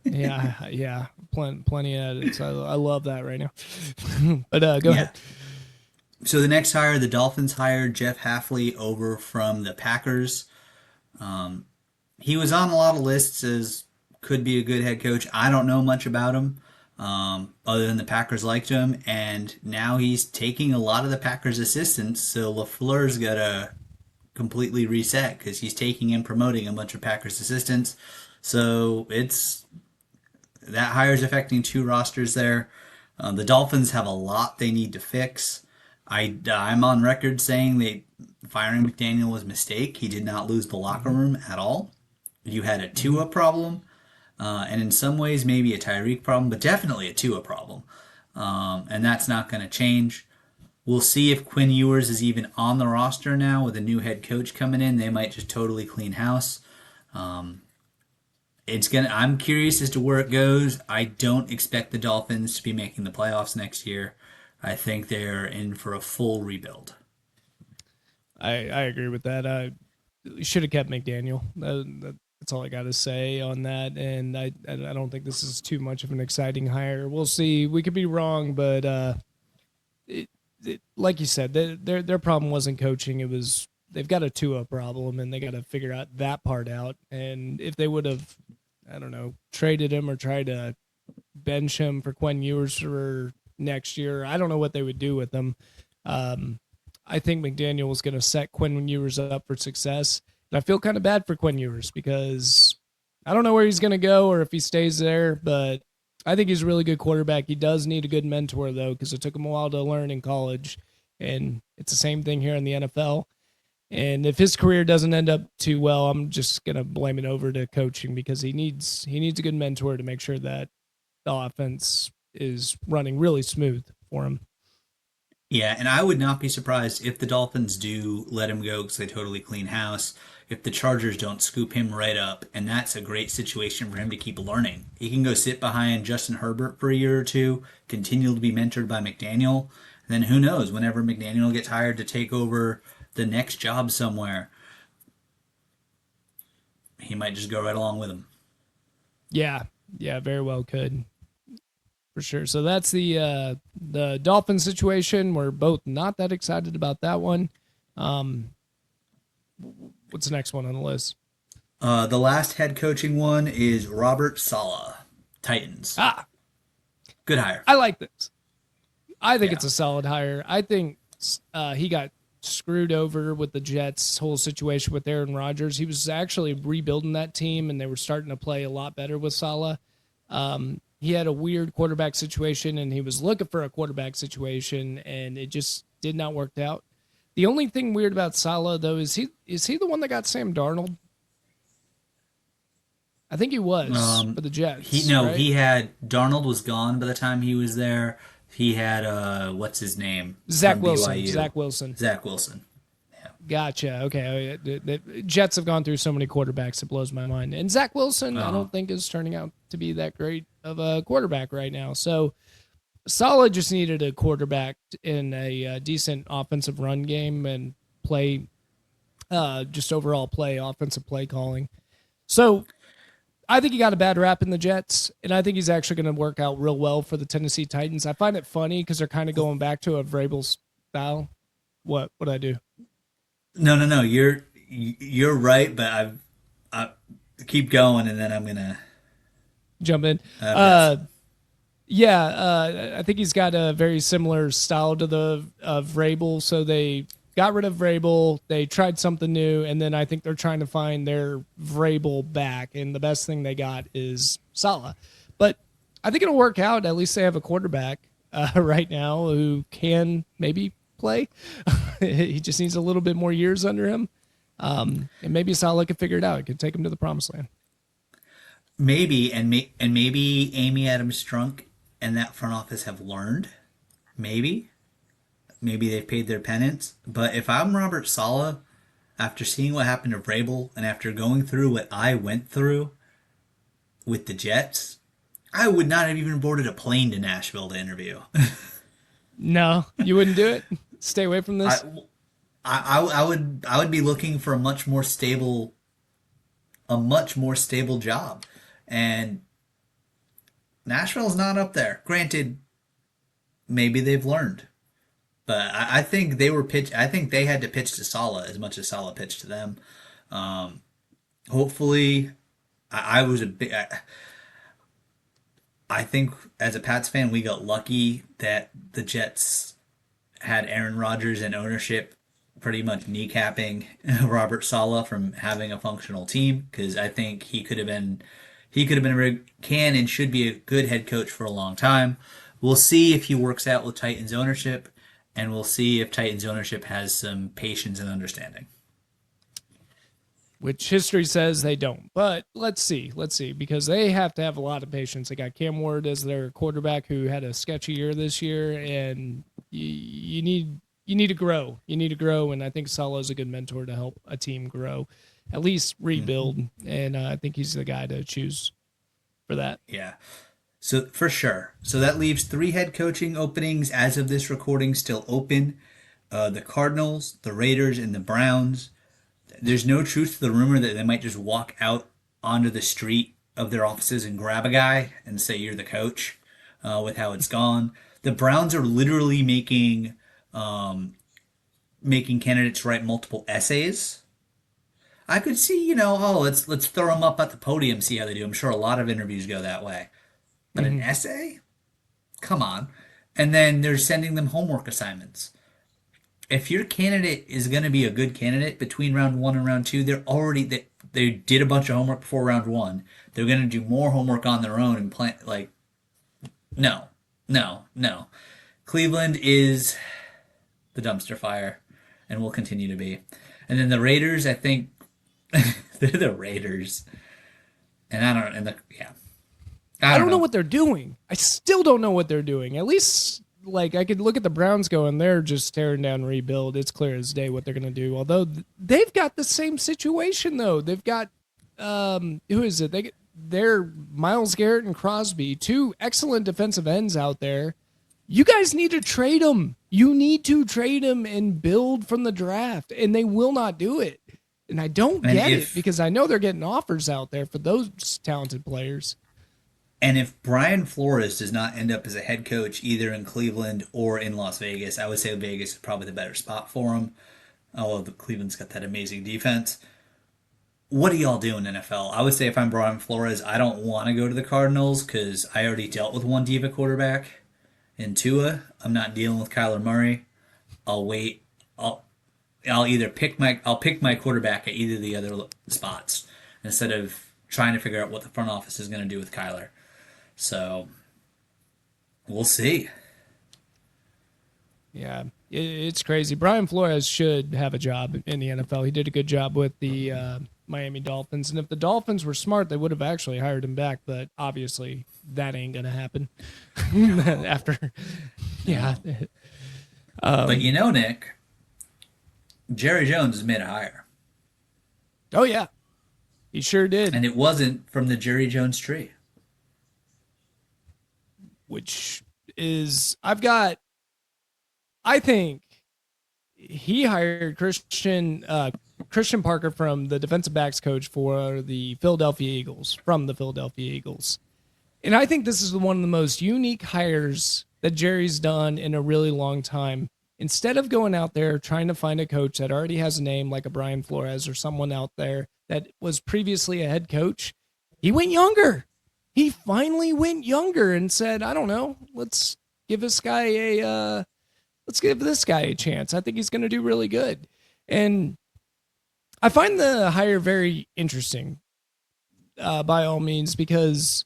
yeah, plenty of edits. I love that right now. But go Yeah. ahead. So the next hire, the Dolphins hired Jeff Halfley over from the Packers. He was on a lot of lists as could be a good head coach. I don't know much about him, other than the Packers liked him, and now he's taking a lot of the Packers' assistants. So LaFleur's got to completely reset because he's taking and promoting a bunch of Packers assistants. So it's that hire is affecting two rosters there. The Dolphins have a lot they need to fix. I'm on record saying they firing McDaniel was a mistake. He did not lose the locker Hmm. room at all. You had a Hmm. Tua problem, and in some ways maybe a Tyreek problem, but definitely a Tua problem. And that's not going to change. We'll see if Quinn Ewers is even on the roster now with a new head coach coming in. They might just totally clean house. I'm curious as to where it goes. I don't expect the Dolphins to be making the playoffs next year. I think they're in for a full rebuild. I agree with that. I should have kept McDaniel. That's all I got to say on that. And I don't think this is too much of an exciting hire. We'll see. We could be wrong, but it, like you said, their problem wasn't coaching. It was they've got a Tua problem, and they got to figure out that part out. And if they would have, I don't know, traded him or tried to bench him for Quinn Ewers for next year, I don't know what they would do with him. I think McDaniel was going to set Quinn Ewers up for success. And I feel kind of bad for Quinn Ewers because I don't know where he's going to go or if he stays there, but I think he's a really good quarterback. He does need a good mentor, though, because it took him a while to learn in college. And it's the same thing here in the NFL. And if his career doesn't end up too well, I'm just going to blame it over to coaching because he needs a good mentor to make sure that the offense is running really smooth for him. Yeah, and I would not be surprised if the Dolphins do let him go because they totally clean house. If the Chargers don't scoop him right up, and that's a great situation for him to keep learning. He can go sit behind Justin Herbert for a year or two, continue to be mentored by McDaniel, and then who knows, whenever McDaniel gets hired to take over the next job somewhere, he might just go right along with him. Yeah, very well could. For sure. So that's the Dolphins situation. We're both not that excited about that one. What's the next one on the list? The last head coaching one is Robert Saleh, Titans. Good hire. I like this. I think it's a solid hire. I think he got screwed over with the Jets' whole situation with Aaron Rodgers. He was actually rebuilding that team, and they were starting to play a lot better with Saleh. He had a weird quarterback situation, and he was looking for a quarterback situation, and it just did not work out. The only thing weird about Saleh, though, is he the one that got Sam Darnold? I think he was for the Jets. Right? He had Darnold was gone by the time he was there. He had what's his name? Zach from Wilson. BYU. Zach Wilson. Gotcha. Okay. The Jets have gone through so many quarterbacks, it blows my mind. And Zach Wilson, I don't think is turning out to be that great of a quarterback right now. So Saleh just needed a quarterback in a decent offensive run game and play, just overall play, offensive play calling. So I think he got a bad rap in the Jets, and I think he's actually going to work out real well for the Tennessee Titans. I find it funny because they're kind of going back to a Vrabel style. What would I do? No. You're right, but I keep going, and then I'm gonna jump in. I think he's got a very similar style to the of Vrabel. So they got rid of Vrabel, they tried something new, and then I think they're trying to find their Vrabel back. And the best thing they got is Saleh. But I think it'll work out. At least they have a quarterback right now who can maybe play. He just needs a little bit more years under him. And maybe Saleh could figure it out. It could take him to the promised land. maybe maybe Amy Adams Strunk and that front office have learned. Maybe they've paid their penance. But if I'm Robert Saleh, after seeing what happened to Vrabel and after going through what I went through with the Jets, I would not have even boarded a plane to Nashville to interview. No, you wouldn't do it? Stay away from this? I would be looking for a much more stable job, and Nashville's not up there. Granted, maybe they've learned, but I think they were pitch. I think they had to pitch to Saleh as much as Saleh pitched to them. Hopefully, I was a big. I think as a Pats fan, we got lucky that the Jets had Aaron Rodgers and ownership pretty much kneecapping Robert Saleh from having a functional team, because I think he could have been can and should be a good head coach for a long time. We'll see if he works out with Titans ownership, and we'll see if Titans ownership has some patience and understanding. Which history says they don't. But let's see, because they have to have a lot of patience. They got Cam Ward as their quarterback who had a sketchy year this year, and you need to grow. You need to grow, and I think Saleh's a good mentor to help a team grow, at least rebuild, and I think he's the guy to choose for that. Yeah. So for sure. So that leaves 3 head coaching openings as of this recording still open. The Cardinals, the Raiders, and the Browns. There's no truth to the rumor that they might just walk out onto the street of their offices and grab a guy and say you're the coach with how it's gone. The Browns are literally making making candidates write multiple essays. I could see, let's throw them up at the podium, see how they do. I'm sure a lot of interviews go that way. But an Mhm. essay? Come on. And then they're sending them homework assignments. If your candidate is going to be a good candidate between round one and round two, they did a bunch of homework before round one. They're going to do more homework on their own and plan like no, no. Cleveland is the dumpster fire and will continue to be. And then the Raiders, I think they're the Raiders. And I don't and the yeah. I I don't don't know know. what they're doing. I still don't know what they're doing. At least, like, I could look at the Browns going, they're just tearing down rebuild. It's clear as day what they're going to do. Although they've got the same situation, though. They've got, who is it? They're Miles Garrett and Crosby, two excellent defensive ends out there. You guys need to trade them. You need to trade them and build from the draft, and they will not do it. And I don't And get it if because I know they're getting offers out there for those talented players. And if Brian Flores does not end up as a head coach either in Cleveland or in Las Vegas, I would say Vegas is probably the better spot for him. Although Cleveland's got that amazing defense. What do y'all do in NFL? I would say if I'm Brian Flores, I don't want to go to the Cardinals because I already dealt with one diva quarterback in Tua. I'm not dealing with Kyler Murray. I'll wait. I'll either pick my quarterback at either of the other spots instead of trying to figure out what the front office is going to do with Kyler. So we'll see. Yeah, it's crazy. Brian Flores should have a job in the NFL. He did a good job with the Miami Dolphins. And if the Dolphins were smart, they would have actually hired him back. But obviously, that ain't going to happen after. Yeah. But Nick, Jerry Jones has made a hire. Oh, yeah. He sure did. And it wasn't from the Jerry Jones tree. Which is, I think he hired Christian Parker from the defensive backs coach for the Philadelphia Eagles, from the Philadelphia Eagles. And I think this is one of the most unique hires that Jerry's done in a really long time. Instead of going out there trying to find a coach that already has a name like a Brian Flores or someone out there that was previously a head coach, he went younger. He finally went younger and said, I don't know, let's give this guy a chance. I think he's going to do really good. And I find the hire very interesting, by all means, because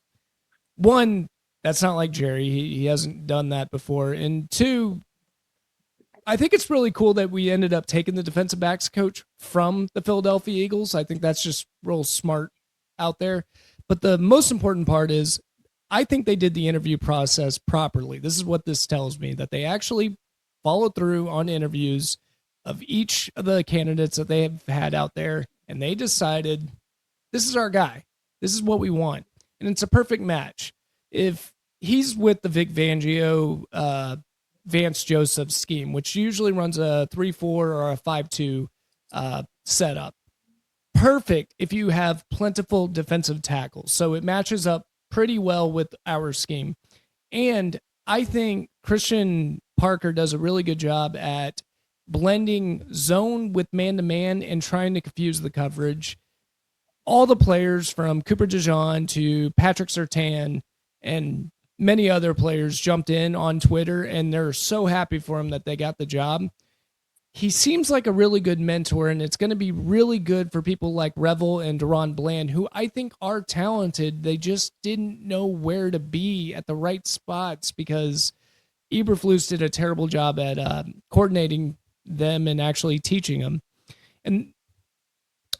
one, that's not like Jerry. He hasn't done that before. And two, I think it's really cool that we ended up taking the defensive backs coach from the Philadelphia Eagles. I think that's just real smart out there. But the most important part is I think they did the interview process properly. This is what this tells me, that they actually followed through on interviews of each of the candidates that they have had out there, and they decided, this is our guy. This is what we want. And it's a perfect match. If he's with the Vic Fangio, Vance Joseph scheme, which usually runs a 3-4 or a 5-2 setup, perfect if you have plentiful defensive tackles. So it matches up pretty well with our scheme. And I think Christian Parker does a really good job at blending zone with man-to-man and trying to confuse the coverage. All the players from Cooper DeJean to Patrick Surtain and many other players jumped in on Twitter, and they're so happy for him that they got the job. He seems like a really good mentor, and it's going to be really good for people like Revel and Deron Bland, who I think are talented. They just didn't know where to be at the right spots because Eberflus did a terrible job at coordinating them and actually teaching them. And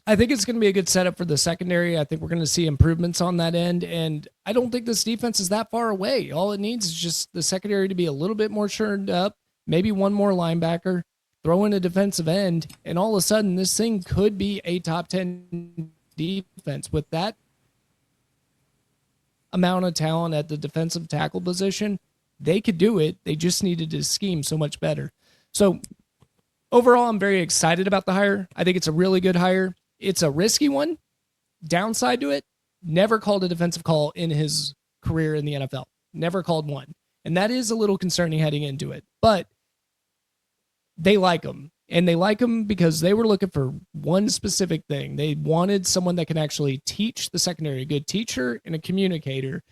I think it's going to be a good setup for the secondary. I think we're going to see improvements on that end, and I don't think this defense is that far away. All it needs is just the secondary to be a little bit more churned up, maybe one more linebacker, throw in a defensive end, and all of a sudden this thing could be a top 10 defense. With that amount of talent at the defensive tackle position, they could do it. They just needed to scheme so much better. So overall, I'm very excited about the hire. I think it's a really good hire. It's a risky one. Downside to it, never called a defensive call in his career in the NFL. Never called one. And that is a little concerning heading into it. But they like him. And they like him because they were looking for one specific thing. They wanted someone that can actually teach the secondary, a good teacher and a communicator,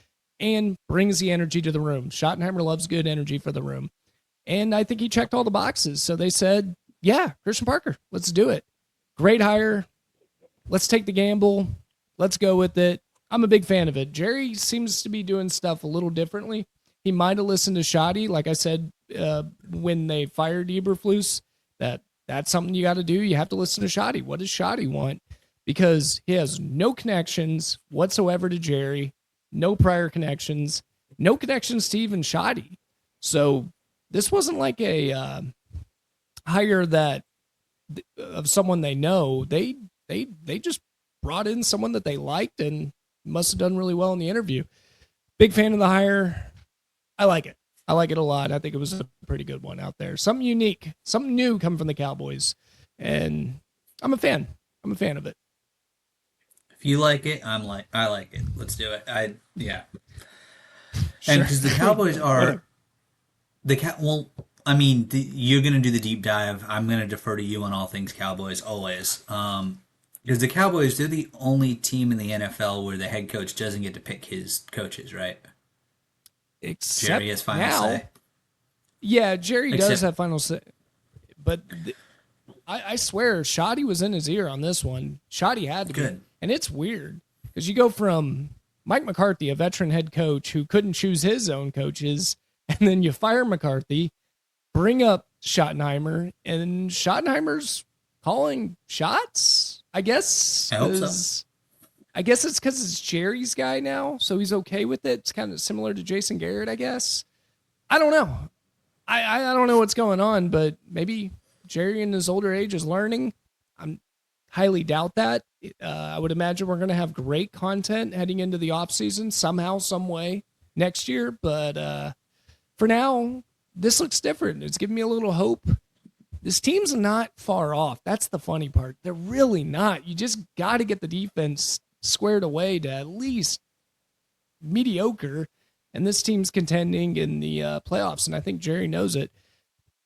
and brings the energy to the room. Schottenheimer loves good energy for the room. And I think he checked all the boxes. So they said, yeah, Christian Parker, let's do it. Great hire. Let's take the gamble. Let's go with it. I'm a big fan of it. Jerry seems to be doing stuff a little differently. He might have listened to Shoddy, like I said, when they fired Eberflus, that's something you got to do. You have to listen to Shoddy. What does Shoddy want? Because he has no connections whatsoever to Jerry, no prior connections, no connections to even Shoddy. So this wasn't like a hire that of someone they know. They just brought in someone that they liked and must have done really well in the interview. Big fan of the hire. I like it. I like it a lot. I think it was a pretty good one out there. Something unique, something new coming from the Cowboys. And I'm a fan. I'm a fan of it. If you like it, I like it. Let's do it. Yeah. Sure. And because the Cowboys are well, I mean, you're gonna do the deep dive. I'm gonna defer to you on all things Cowboys always. Because the Cowboys, they're the only team in the NFL where the head coach doesn't get to pick his coaches, right? Except Jerry has final now, say. yeah, Jerry does have final say. But I swear, Shoddy was in his ear on this one. Shoddy had to be. And it's weird because you go from Mike McCarthy, a veteran head coach who couldn't choose his own coaches, and then you fire McCarthy, bring up Schottenheimer, and Schottenheimer's calling shots, I guess. I hope so. I guess it's because it's Jerry's guy now, so he's okay with it. It's kind of similar to Jason Garrett, I guess. I don't know. I don't know what's going on, but maybe Jerry in his older age is learning. I'm highly doubt that. I would imagine we're going to have great content heading into the offseason somehow, some way next year. But for now, this looks different. It's giving me a little hope. This team's not far off. That's the funny part. They're really not. You just got to get the defense squared away to at least mediocre, and this team's contending in the playoffs, and I think Jerry knows it.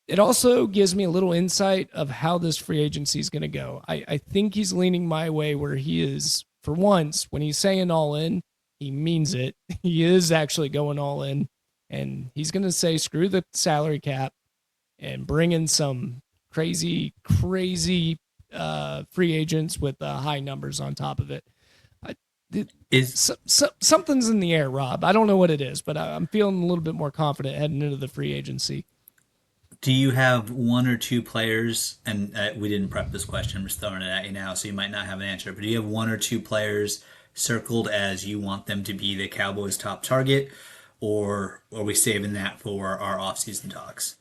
It also gives me a little insight of how this free agency is going to go. I think he's leaning my way where he is, for once, when he's saying all in, he means it. He is actually going all in, and he's going to say screw the salary cap and bring in some crazy free agents with high numbers on top of it. Something's in the air, Rob. I don't know what it is, but I'm feeling a little bit more confident heading into the free agency. Do you have one or two players, and we didn't prep this question, I'm just throwing it at you now, so you might not have an answer, but do you have one or two players circled as you want them to be the Cowboys' top target, or are we saving that for our offseason talks?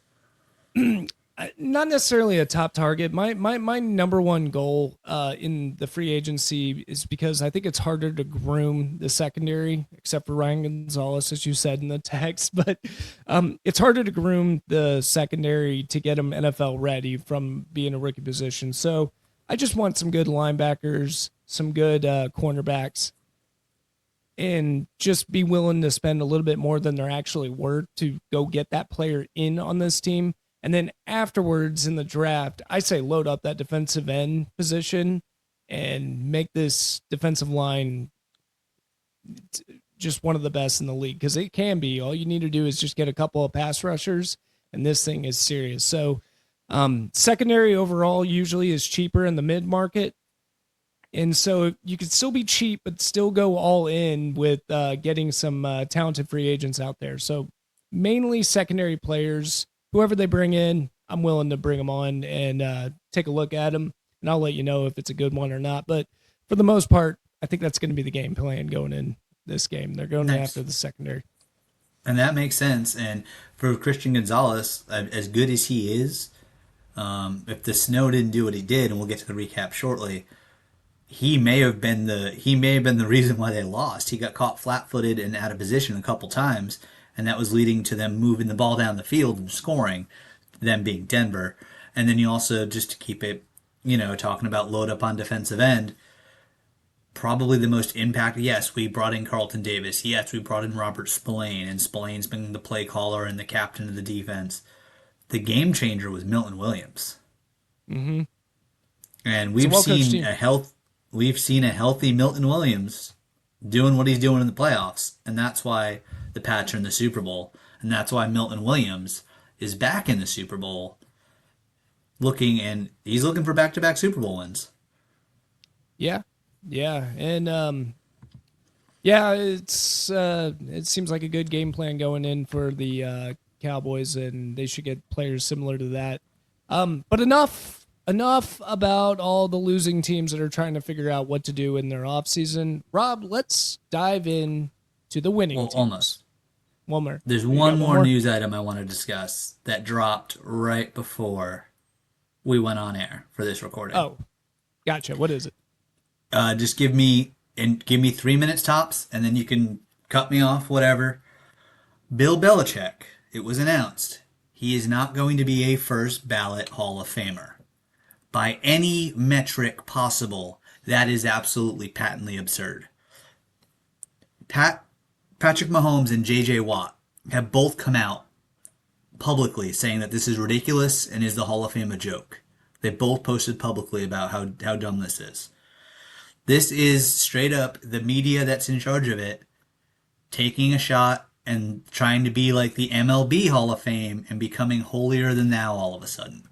Not necessarily a top target. My number one goal in the free agency is because I think it's harder to groom the secondary, except for Ryan Gonzalez, as you said in the text. But it's harder to groom the secondary to get them NFL ready from being a rookie position. So I just want some good linebackers, some good cornerbacks, and just be willing to spend a little bit more than they're actually worth to go get that player in on this team. And then afterwards in the draft, I say load up that defensive end position and make this defensive line just one of the best in the league, because it can be. All you need to do is just get a couple of pass rushers, and this thing is serious. So secondary overall usually is cheaper in the mid-market. And so you could still be cheap, but still go all in with getting some talented free agents out there. So mainly secondary players. Whoever they bring in, I'm willing to bring them on and take a look at them, and I'll let you know if it's a good one or not. But for the most part, I think that's going to be the game plan going in this game. They're going after the secondary. And that makes sense. And for Christian Gonzalez, as good as he is, if the snow didn't do what he did, and we'll get to the recap shortly, he may have been the reason why they lost. He got caught flat-footed and out of position a couple times, and that was leading to them moving the ball down the field and scoring, them being Denver. And then you also, just to keep it, talking about load up on defensive end, probably the most impacted, yes, we brought in Carlton Davis. Yes, we brought in Robert Spillane, and Spillane's been the play caller and the captain of the defense. The game changer was Milton Williams. Mm-hmm. And It's a well-coached team. we've seen a healthy Milton Williams doing what he's doing in the playoffs, and that's why the Pats are in the Super Bowl, and that's why Milton Williams is back in the Super Bowl, he's looking for back-to-back Super Bowl wins. Yeah, yeah, and yeah, it seems like a good game plan going in for the Cowboys, and they should get players similar to that. But enough about all the losing teams that are trying to figure out what to do in their offseason. Rob, let's dive in to the winning Well, teams. almost. One more. There's You one got more news item I want to discuss that dropped right before we went on air for this recording. Oh, gotcha. What is it? Just give me 3 minutes tops, and then you can cut me off, whatever. Bill Belichick, it was announced, he is not going to be a first ballot Hall of Famer. By any metric possible, that is absolutely patently absurd. Patrick Mahomes and J.J. Watt have both come out publicly saying that this is ridiculous and is the Hall of Fame a joke. They both posted publicly about how dumb this is. This is straight up the media that's in charge of it taking a shot and trying to be like the MLB Hall of Fame and becoming holier than thou all of a sudden.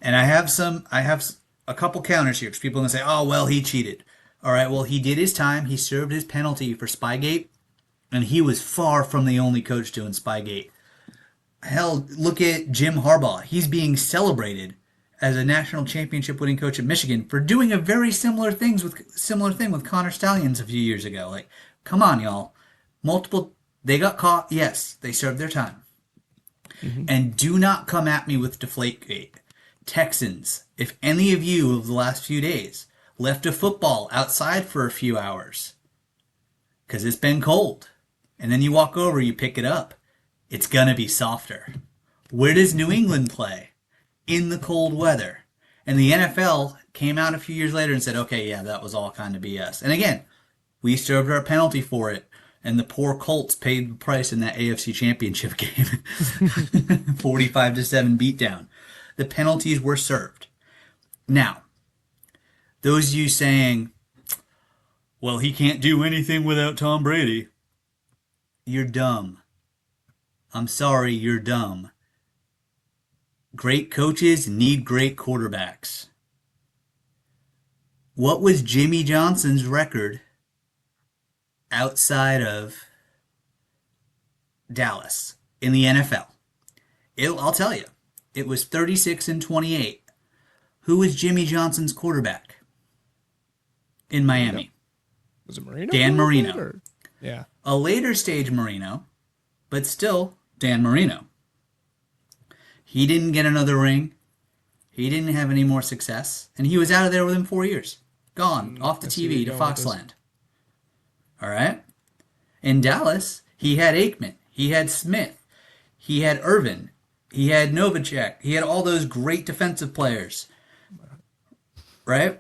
And I have a couple counters here because people are going to say, oh, well, he cheated. All right, well, he did his time. He served his penalty for Spygate, and he was far from the only coach doing Spygate. Hell, look at Jim Harbaugh. He's being celebrated as a national championship winning coach at Michigan for doing a very similar thing with Connor Stallions a few years ago. Like, come on, y'all. They got caught. Yes, they served their time. Mm-hmm. And do not come at me with Deflategate. Texans, if any of you of the last few days left a football outside for a few hours because it's been cold, and then you walk over, you pick it up, it's going to be softer. Where does New England play? In the cold weather. And the NFL came out a few years later and said, okay, yeah, that was all kind of BS. And again, we served our penalty for it, and the poor Colts paid the price in that AFC Championship game. 45-7 beatdown. The penalties were served. Now, those of you saying, well, he can't do anything without Tom Brady, you're dumb. I'm sorry, you're dumb. Great coaches need great quarterbacks. What was Jimmy Johnson's record outside of Dallas in the NFL? I'll tell you. It was 36-28. Who was Jimmy Johnson's quarterback in Miami? Was it Marino? Dan Marino. Yeah. A later stage Marino, but still Dan Marino. He didn't get another ring. He didn't have any more success. And he was out of there within 4 years. Gone. Off the TV to Foxland. All right? In Dallas, he had Aikman. He had Smith. He had Irvin. He had Novacek. He had all those great defensive players. Right?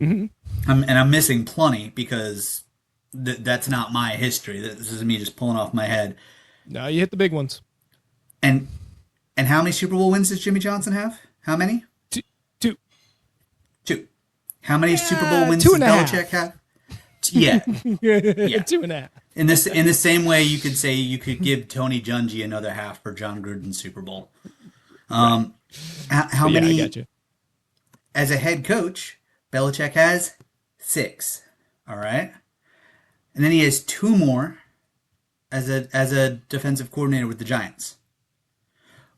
Mm-hmm. I'm missing plenty because that's not my history. This is me just pulling off my head. No, you hit the big ones. And how many Super Bowl wins does Jimmy Johnson have? How many? Two. How many Super Bowl wins does Belichick have? Yeah. 2.5. In the same way, you could say you could give Tony Dungy another half for John Gruden's Super Bowl. How many? I got you. As a head coach, Belichick has 6. All right, and then he has 2 more as a defensive coordinator with the Giants.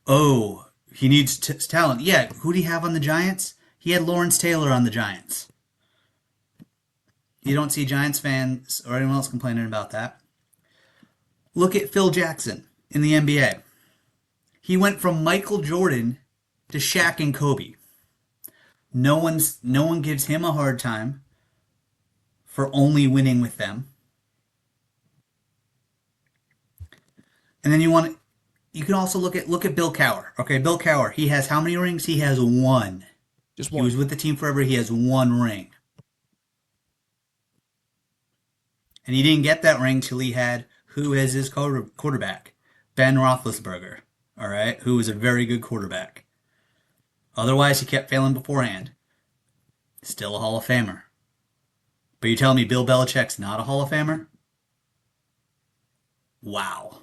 Oh, he needs talent. Yeah, who do you have on the Giants? He had Lawrence Taylor on the Giants. You don't see Giants fans or anyone else complaining about that. Look at Phil Jackson in the NBA. He went from Michael Jordan to Shaq and Kobe. No one gives him a hard time for only winning with them. And then you can also look at Bill Cowher. Okay, Bill Cowher, he has how many rings? He has 1. Just 1. He was with the team forever. He has 1 ring. And he didn't get that ring till he had who as his quarterback? Ben Roethlisberger, all right, who was a very good quarterback. Otherwise, he kept failing beforehand. Still a Hall of Famer. But you're telling me Bill Belichick's not a Hall of Famer? Wow.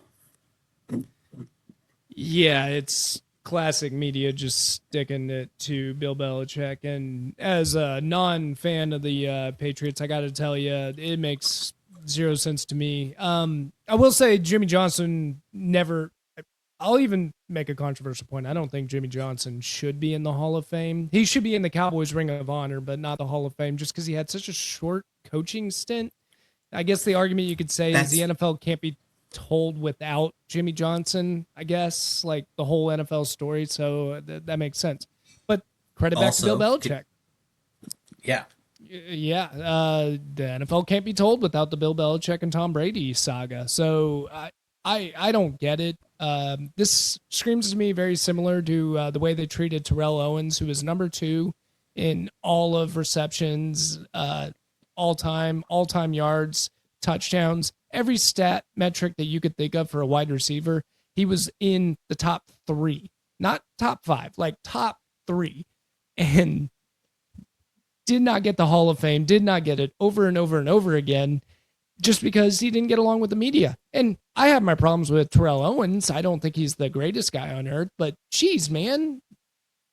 Yeah, it's classic media just sticking it to Bill Belichick. And as a non-fan of the Patriots, I got to tell you, it makes zero sense to me. I will say Jimmy Johnson never. I'll even make a controversial point. I don't think Jimmy Johnson should be in the Hall of Fame. He should be in the Cowboys Ring of Honor, but not the Hall of Fame, just because he had such a short coaching stint. I guess the argument you could say is the NFL can't be told without Jimmy Johnson, I guess, like the whole NFL story. So that makes sense. But credit back to Bill Belichick. Yeah. Yeah. The NFL can't be told without the Bill Belichick and Tom Brady saga. So I don't get it. This screams to me very similar to the way they treated Terrell Owens, who was number 2 in all of receptions, all-time yards, touchdowns, every stat metric that you could think of for a wide receiver. He was in the top 3, not top 5, like top 3, and did not get the Hall of Fame, did not get it over and over and over again, just because he didn't get along with the media. And I have my problems with Terrell Owens. I don't think he's the greatest guy on earth, but geez, man,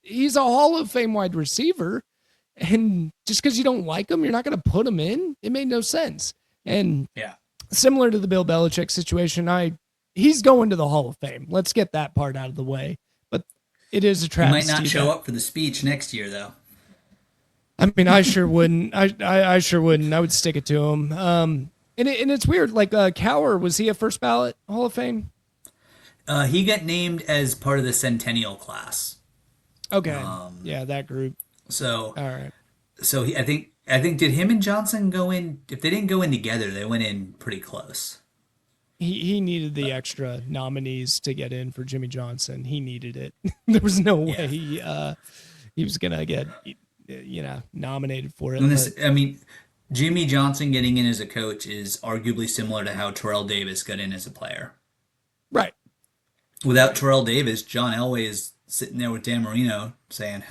he's a Hall of Fame wide receiver. And just because you don't like him, you're not going to put him in. It made no sense. And yeah, similar to the Bill Belichick situation, he's going to the Hall of Fame. Let's get that part out of the way. But it is a travesty. He might not show up for the speech next year, though. I mean, I sure wouldn't. I sure wouldn't. I would stick it to him. And it's weird. Like Cower, was he a first ballot Hall of Fame? He got named as part of the Centennial class. Okay. Yeah, that group. So all right. So I think did him and Johnson go in? If they didn't go in together, they went in pretty close. He needed the extra nominees to get in for Jimmy Johnson. He needed it. There was no way he was gonna get nominated for it. I mean, Jimmy Johnson getting in as a coach is arguably similar to how Terrell Davis got in as a player. Right. Without Terrell Davis, John Elway is sitting there with Dan Marino saying,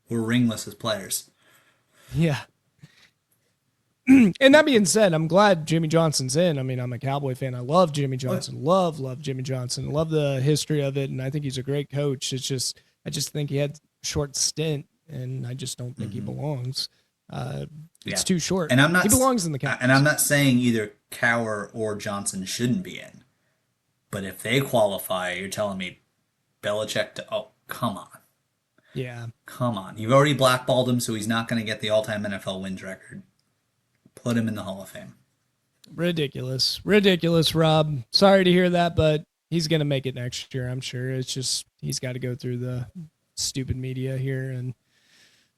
we're ringless as players. Yeah. And that being said, I'm glad Jimmy Johnson's in. I mean, I'm a Cowboy fan. I love Jimmy Johnson. Love Jimmy Johnson. Love the history of it, and I think he's a great coach. It's just I just think he had a short stint, and I just don't think he belongs. It's too short. And he belongs in the Cowboys. And I'm not saying either Cower or Johnson shouldn't be in. But if they qualify, you're telling me Belichick come on. Yeah. Come on. You've already blackballed him, so he's not going to get the all-time NFL wins record. Put him in the Hall of Fame. Ridiculous, Rob. Sorry to hear that, but he's going to make it next year, I'm sure. It's just he's got to go through the stupid media here, and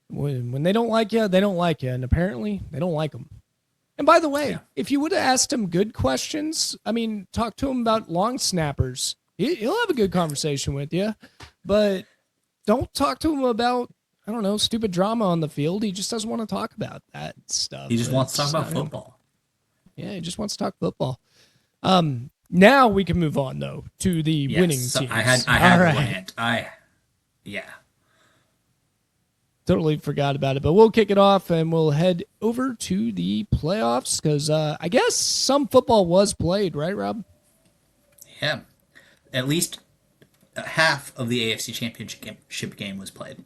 when they don't like you, they don't like you, and apparently they don't like him. And by the way, if you would have asked him good questions, I mean, talk to him about long snappers, he'll have a good conversation with you, but don't talk to him about, I don't know, stupid drama on the field. He just doesn't want to talk about that stuff. He just wants to talk about football. Yeah, he just wants to talk football. Now we can move on, though, to the winning teams. I had a rant. Totally forgot about it, but we'll kick it off and we'll head over to the playoffs because I guess some football was played, right, Rob? Yeah. At least half of the AFC Championship game was played.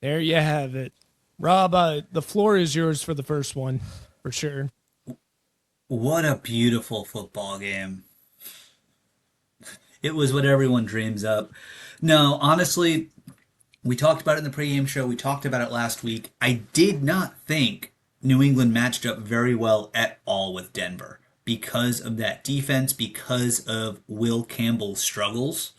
There you have it. Rob, the floor is yours for the first one, for sure. What a beautiful football game. It was what everyone dreams up. No, honestly, We talked about it in the pregame show. We talked about it last week. I did not think New England matched up very well at all with Denver because of that defense, because of Will Campbell's struggles.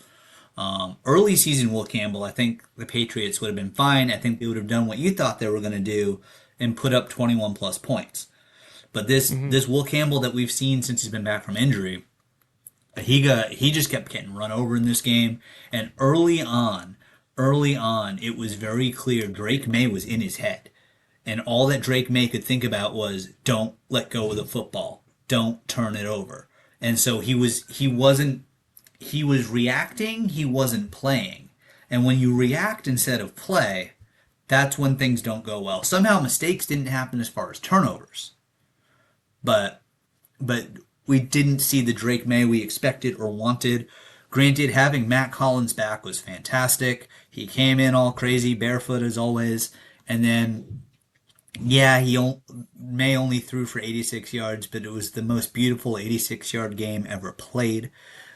Early season Will Campbell, I think the Patriots would have been fine. I think they would have done what you thought they were going to do and put up 21 plus points. But this Will Campbell that we've seen since he's been back from injury, he just kept getting run over in this game. And early on, it was very clear Drake May was in his head. And all that Drake May could think about was don't let go of the football. Don't turn it over. And so he was reacting, he wasn't playing. And when you react instead of play, that's when things don't go well. Somehow mistakes didn't happen as far as turnovers. But we didn't see the Drake May we expected or wanted. Granted, having Matt Collins back was fantastic. He came in all crazy, barefoot as always. And then, yeah, May only threw for 86 yards, but it was the most beautiful 86-yard game ever played.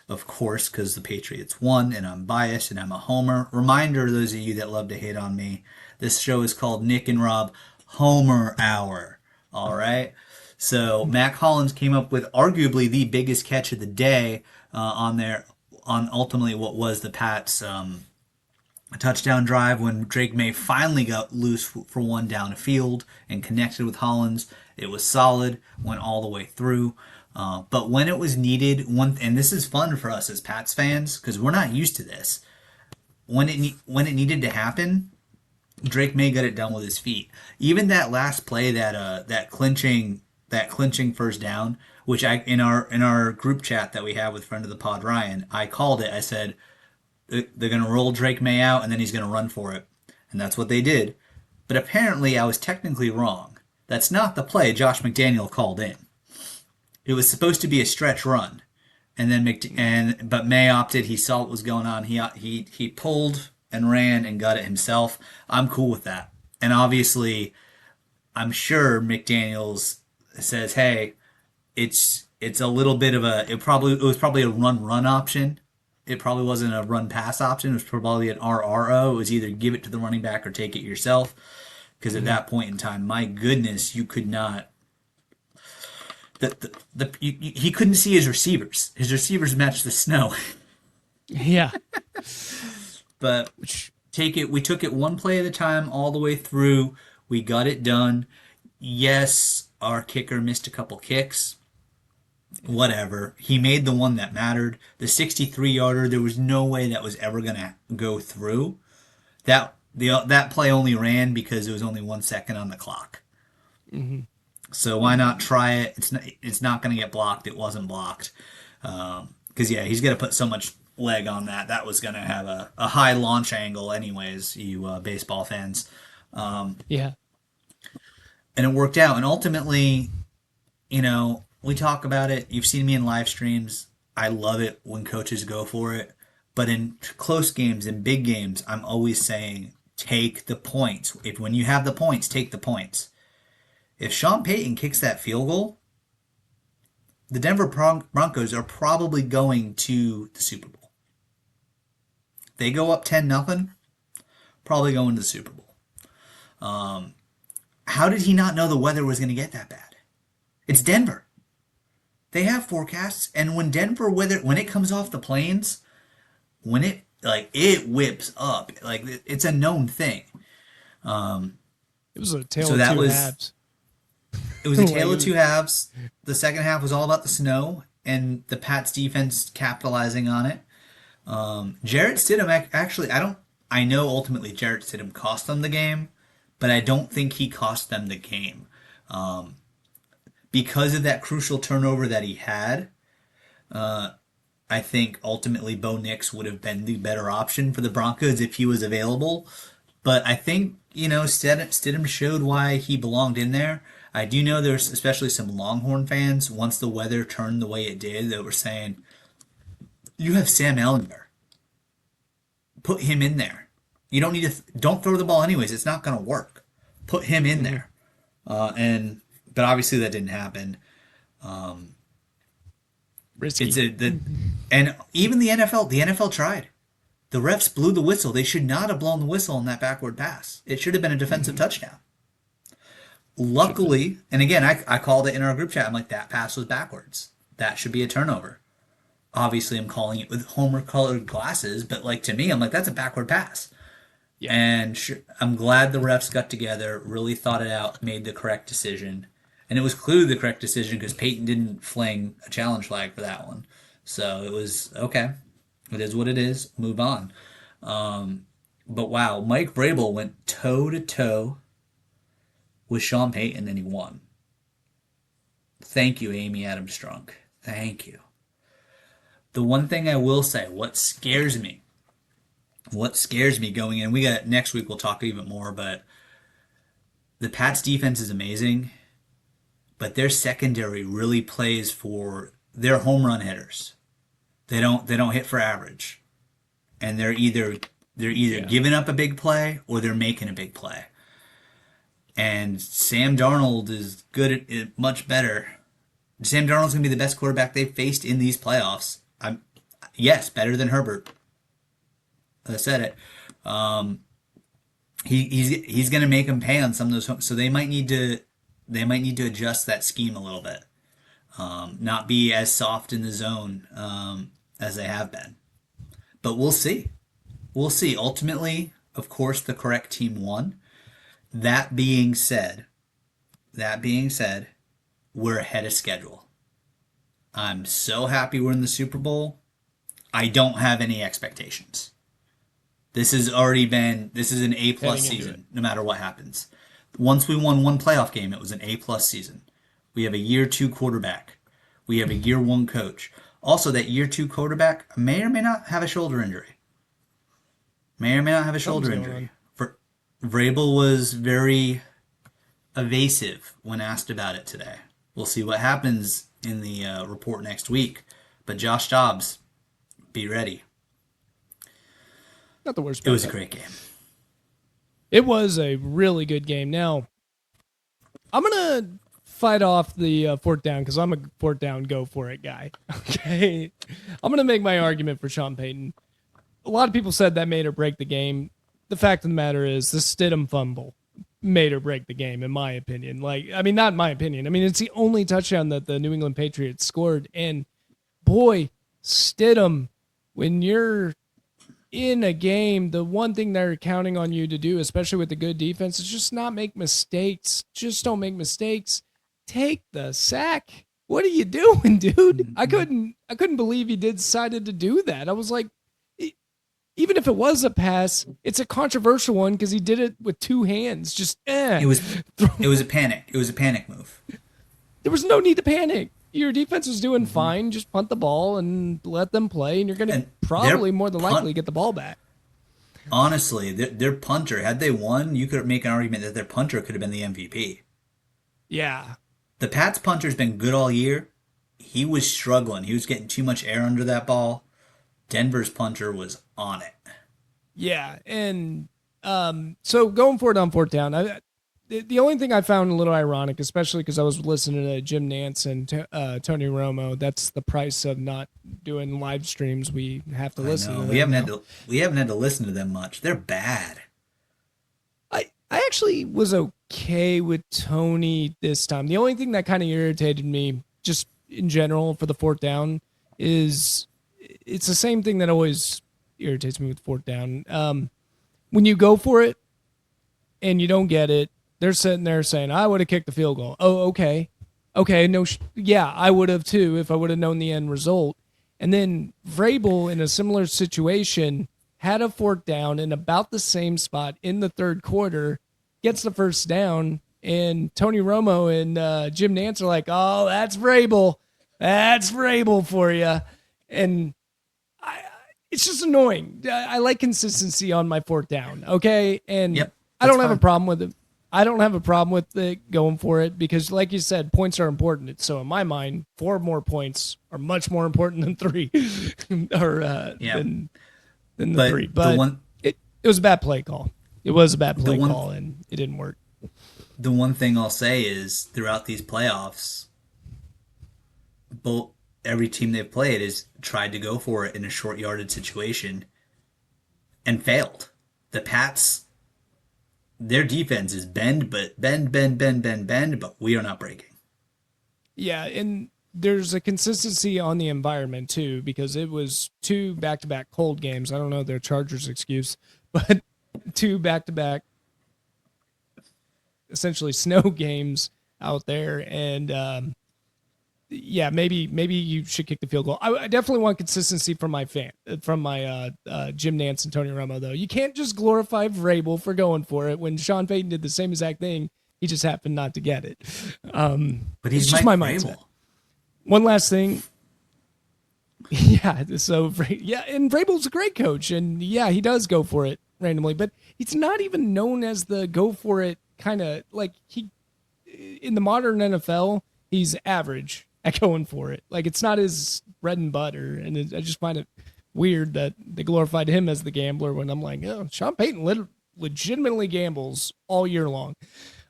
Of course, because the Patriots won, and I'm biased, and I'm a homer. Reminder, those of you that love to hate on me, this show is called Nick and Rob Homer Hour. All right? So Matt Collins came up with arguably the biggest catch of the day on ultimately what was the Pats' touchdown drive when Drake May finally got loose for one down the field and connected with Hollins. It was solid, went all the way through. But when it was needed, and this is fun for us as Pats fans because we're not used to this. When it needed to happen, Drake May got it done with his feet. Even that last play, that clinching first down, which in our group chat that we have with friend of the pod Ryan, I called it. I said they're gonna roll Drake May out and then he's gonna run for it, and that's what they did. But apparently, I was technically wrong. That's not the play Josh McDaniel called in. It was supposed to be a stretch run, and then but May opted. He saw what was going on. He pulled and ran and got it himself. I'm cool with that. And obviously, I'm sure McDaniels says, "Hey, it's a little bit of it was probably a run option. It probably wasn't a run pass option. It was probably an RRO. It was either give it to the running back or take it yourself. Because at that point in time, my goodness, you could not." He couldn't see his receivers. His receivers matched the snow. Yeah. But we took it one play at a time all the way through. We got it done. Yes, our kicker missed a couple kicks. Whatever. He made the one that mattered. The 63-yarder, there was no way that was ever going to go through. That play only ran because there was only 1 second on the clock. Mm-hmm. So why not try it? It's not going to get blocked. It wasn't blocked. Because, he's going to put so much leg on that. That was going to have a high launch angle anyways, you baseball fans. Yeah. And it worked out. And ultimately, we talk about it. You've seen me in live streams. I love it when coaches go for it. But in close games, in big games, I'm always saying, take the points. When you have the points, take the points. If Sean Payton kicks that field goal, the Denver Broncos are probably going to the Super Bowl. They go up 10-0, probably going to the Super Bowl. How did he not know the weather was going to get that bad? It's Denver. They have forecasts, and when it comes off the plains, when it whips up, it's a known thing. It was a tale of two halves. It was a tale of two halves. The second half was all about the snow and the Pats defense capitalizing on it. Jarrett Stidham, actually, I know ultimately Jarrett Stidham cost them the game, but I don't think he cost them the game. Because of that crucial turnover that he had, I think ultimately Bo Nix would have been the better option for the Broncos if he was available. But I think, Stidham showed why he belonged in there. I do know there's especially some Longhorn fans, once the weather turned the way it did, that were saying, you have Sam Ellinger. Put him in there. You don't need don't throw the ball anyways. It's not going to work. Put him in there. But obviously that didn't happen. Risky. And even the NFL tried. The refs blew the whistle. They should not have blown the whistle on that backward pass. It should have been a defensive touchdown. Luckily, and again, I called it in our group chat. I'm like, that pass was backwards. That should be a turnover. Obviously, I'm calling it with homer-colored glasses, but like to me, I'm like, that's a backward pass. Yeah. And I'm glad the refs got together, really thought it out, made the correct decision. And it was clearly the correct decision because Peyton didn't fling a challenge flag for that one. So it was, okay, it is what it is. Move on. But wow, Mike Vrabel went toe-to-toe with Sean Payton and he won. Thank you, Amy Adams Strunk. Thank you. The one thing I will say, what scares me going in, next week we'll talk even more, but the Pats defense is amazing, but their secondary really plays for their home run hitters. They don't hit for average. And they're either giving up a big play or they're making a big play. And Sam Darnold is good at it, much better. Sam Darnold's going to be the best quarterback they've faced in these playoffs. Yes, better than Herbert. I said it. He's going to make them pay on some of those. So they might need to adjust that scheme a little bit. Not be as soft in the zone as they have been. But we'll see. We'll see. Ultimately, of course, the correct team won. That being said, we're ahead of schedule. I'm so happy we're in the Super Bowl. I don't have any expectations. This is an A+ season, no matter what happens. Once we won one playoff game, it was an A+ season. We have a year 2 quarterback. We have a year 1 coach. Also, that year 2 quarterback may or may not have a shoulder injury. Vrabel was very evasive when asked about it today. We'll see what happens in the report next week. But Josh Dobbs, be ready. Not the worst. It was a great game. It was a really good game. Now, I'm going to fight off the fourth down because I'm a fourth down, go for it guy. Okay? I'm going to make my argument for Sean Payton. A lot of people said that made or break the game. The fact of the matter is the Stidham fumble made or break the game, in my opinion. Not in my opinion. It's the only touchdown that the New England Patriots scored. And, boy, Stidham, when you're in a game, the one thing they're counting on you to do, especially with the good defense, is just not make mistakes. Just don't make mistakes. Take the sack. What are you doing, dude? I couldn't believe he decided to do that. I was like, even if it was a pass, it's a controversial one because he did it with 2 hands. Just It was a panic. It was a panic move. There was no need to panic. Your defense was doing fine. Just punt the ball and let them play, and you're going to probably more than likely get the ball back. Honestly, their punter, had they won, you could make an argument that their punter could have been the MVP. Yeah. The Pats punter's been good all year. He was struggling. He was getting too much air under that ball. Denver's punter was on it. Yeah, and so going for it on fourth down, the only thing I found a little ironic, especially because I was listening to Jim Nantz and Tony Romo, that's the price of not doing live streams. We have to listen to them. We haven't had to listen to them much. They're bad. I actually was okay with Tony this time. The only thing that kind of irritated me, just in general for the fourth down, is it's the same thing that always irritates me with fourth down. When you go for it and you don't get it, they're sitting there saying, I would have kicked the field goal. Oh, okay. Okay, yeah, I would have too if I would have known the end result. And then Vrabel, in a similar situation, had a fourth down in about the same spot in the third quarter, gets the first down, and Tony Romo and Jim Nantz are like, oh, that's Vrabel. That's Vrabel for you. And it's just annoying. I like consistency on my fourth down, okay? And I don't have a problem with it. I don't have a problem with it going for it because, like you said, points are important. So in my mind, 4 more points are much more important than 3, than the 3. But it was a bad play call. It was a bad play call, and it didn't work. The one thing I'll say is throughout these playoffs, every team they've played has tried to go for it in a short yardage situation, and failed. The Pats, their defense is bend, but bend, but we are not breaking. Yeah, and there's a consistency on the environment too, because it was two back-to-back cold games. I don't know their Chargers excuse, but two back-to-back essentially snow games out there, and yeah, maybe you should kick the field goal. I definitely want consistency from my Jim Nance and Tony Romo though. You can't just glorify Vrabel for going for it when Sean Payton did the same exact thing. He just happened not to get it. But he's it's just Mike my Vrabel. mindset. One last thing. Yeah, so yeah, and Vrabel's a great coach, and yeah, he does go for it randomly, but he's not even known as the go for it kind of like he in the modern NFL. He's average at going for it. Like it's not his bread and butter, and I just find it weird that they glorified him as the gambler when I'm like, oh, Sean Payton legitimately gambles all year long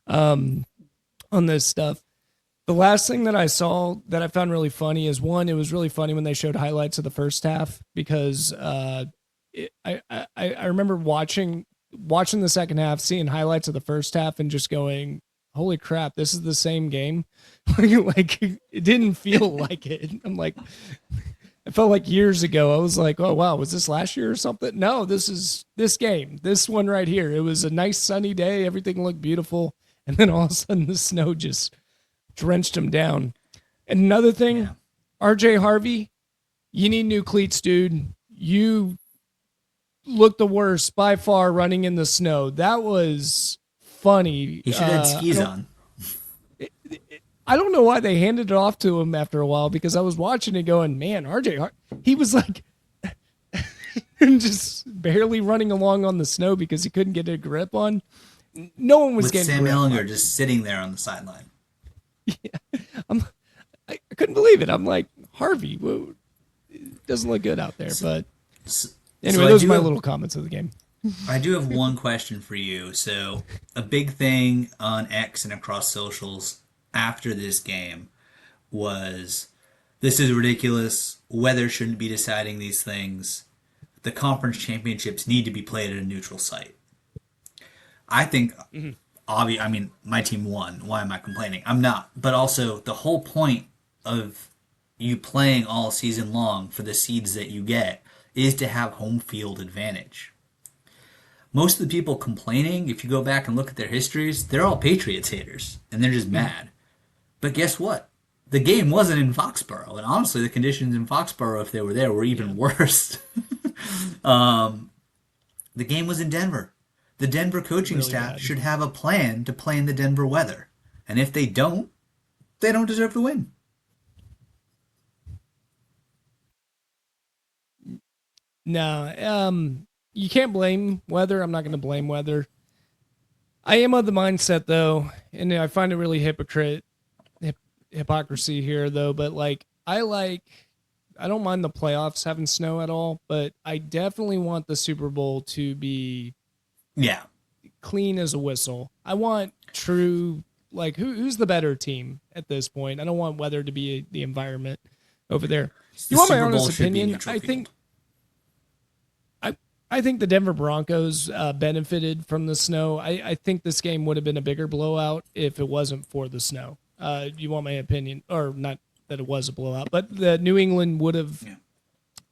on this stuff. The last thing that I saw that I found really funny is one, it was really funny when they showed highlights of the first half because I remember watching the second half, seeing highlights of the first half and just going, holy crap, this is the same game. Like it didn't feel like it. I'm like, it felt like years ago. I was like, oh wow, was this last year or something? No, this is this game, this one right here. It was a nice sunny day. Everything looked beautiful. And then all of a sudden the snow just drenched him down. And another thing, RJ Harvey, you need new cleats, dude. You look the worst by far running in the snow. That was funny. He should have had skis on. I don't know why they handed it off to him after a while because I was watching it going, man, RJ, he was like just barely running along on the snow because he couldn't get a grip on. No one was With getting Sam grip Ellinger on. just sitting there on the sideline. Yeah, I couldn't believe it. I'm like, Harvey, whoa, it doesn't look good out there. But anyway, those are my little comments of the game. I do have one question for you. So, a big thing on X and across socials after this game was this is ridiculous. Weather shouldn't be deciding these things. The conference championships need to be played at a neutral site. I think, I mean, my team won. Why am I complaining? I'm not. But also, the whole point of you playing all season long for the seeds that you get is to have home field advantage. Most of the people complaining, if you go back and look at their histories, they're all Patriots haters, and they're just mad. But guess what? The game wasn't in Foxborough, and honestly, the conditions in Foxborough, if they were there, were even worse. The game was in Denver. The Denver coaching Really staff bad. should have a plan to play in the Denver weather. And if they don't deserve to win. No, you can't blame weather. I'm not going to blame weather. I am of the mindset though, and I find it really hypocrisy here though. But like, I don't mind the playoffs having snow at all, but I definitely want the Super Bowl to be clean as a whistle. I want true, like who's the better team at this point? I don't want weather to be the environment over there. You want my honest opinion? I think the Denver Broncos benefited from the snow. I think this game would have been a bigger blowout if it wasn't for the snow. You want my opinion? Or not that it was a blowout, but the New England would have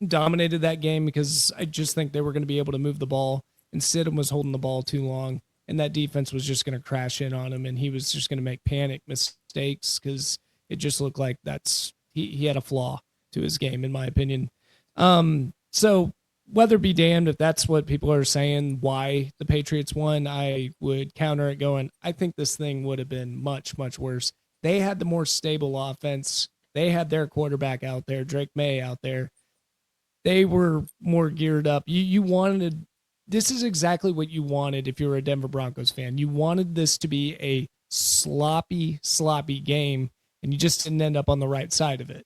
dominated that game because I just think they were going to be able to move the ball. And Stidham was holding the ball too long, and that defense was just going to crash in on him, and he was just going to make panic mistakes because it just looked like he had a flaw to his game, in my opinion. So weather be damned if that's what people are saying why the Patriots won. I would counter it going, I think this thing would have been much, much worse. They had the more stable offense. They had their quarterback out there, Drake May out there. They were more geared up. You wanted, this is exactly what you wanted if you were a Denver Broncos fan. You wanted this to be a sloppy, sloppy game, and you just didn't end up on the right side of it.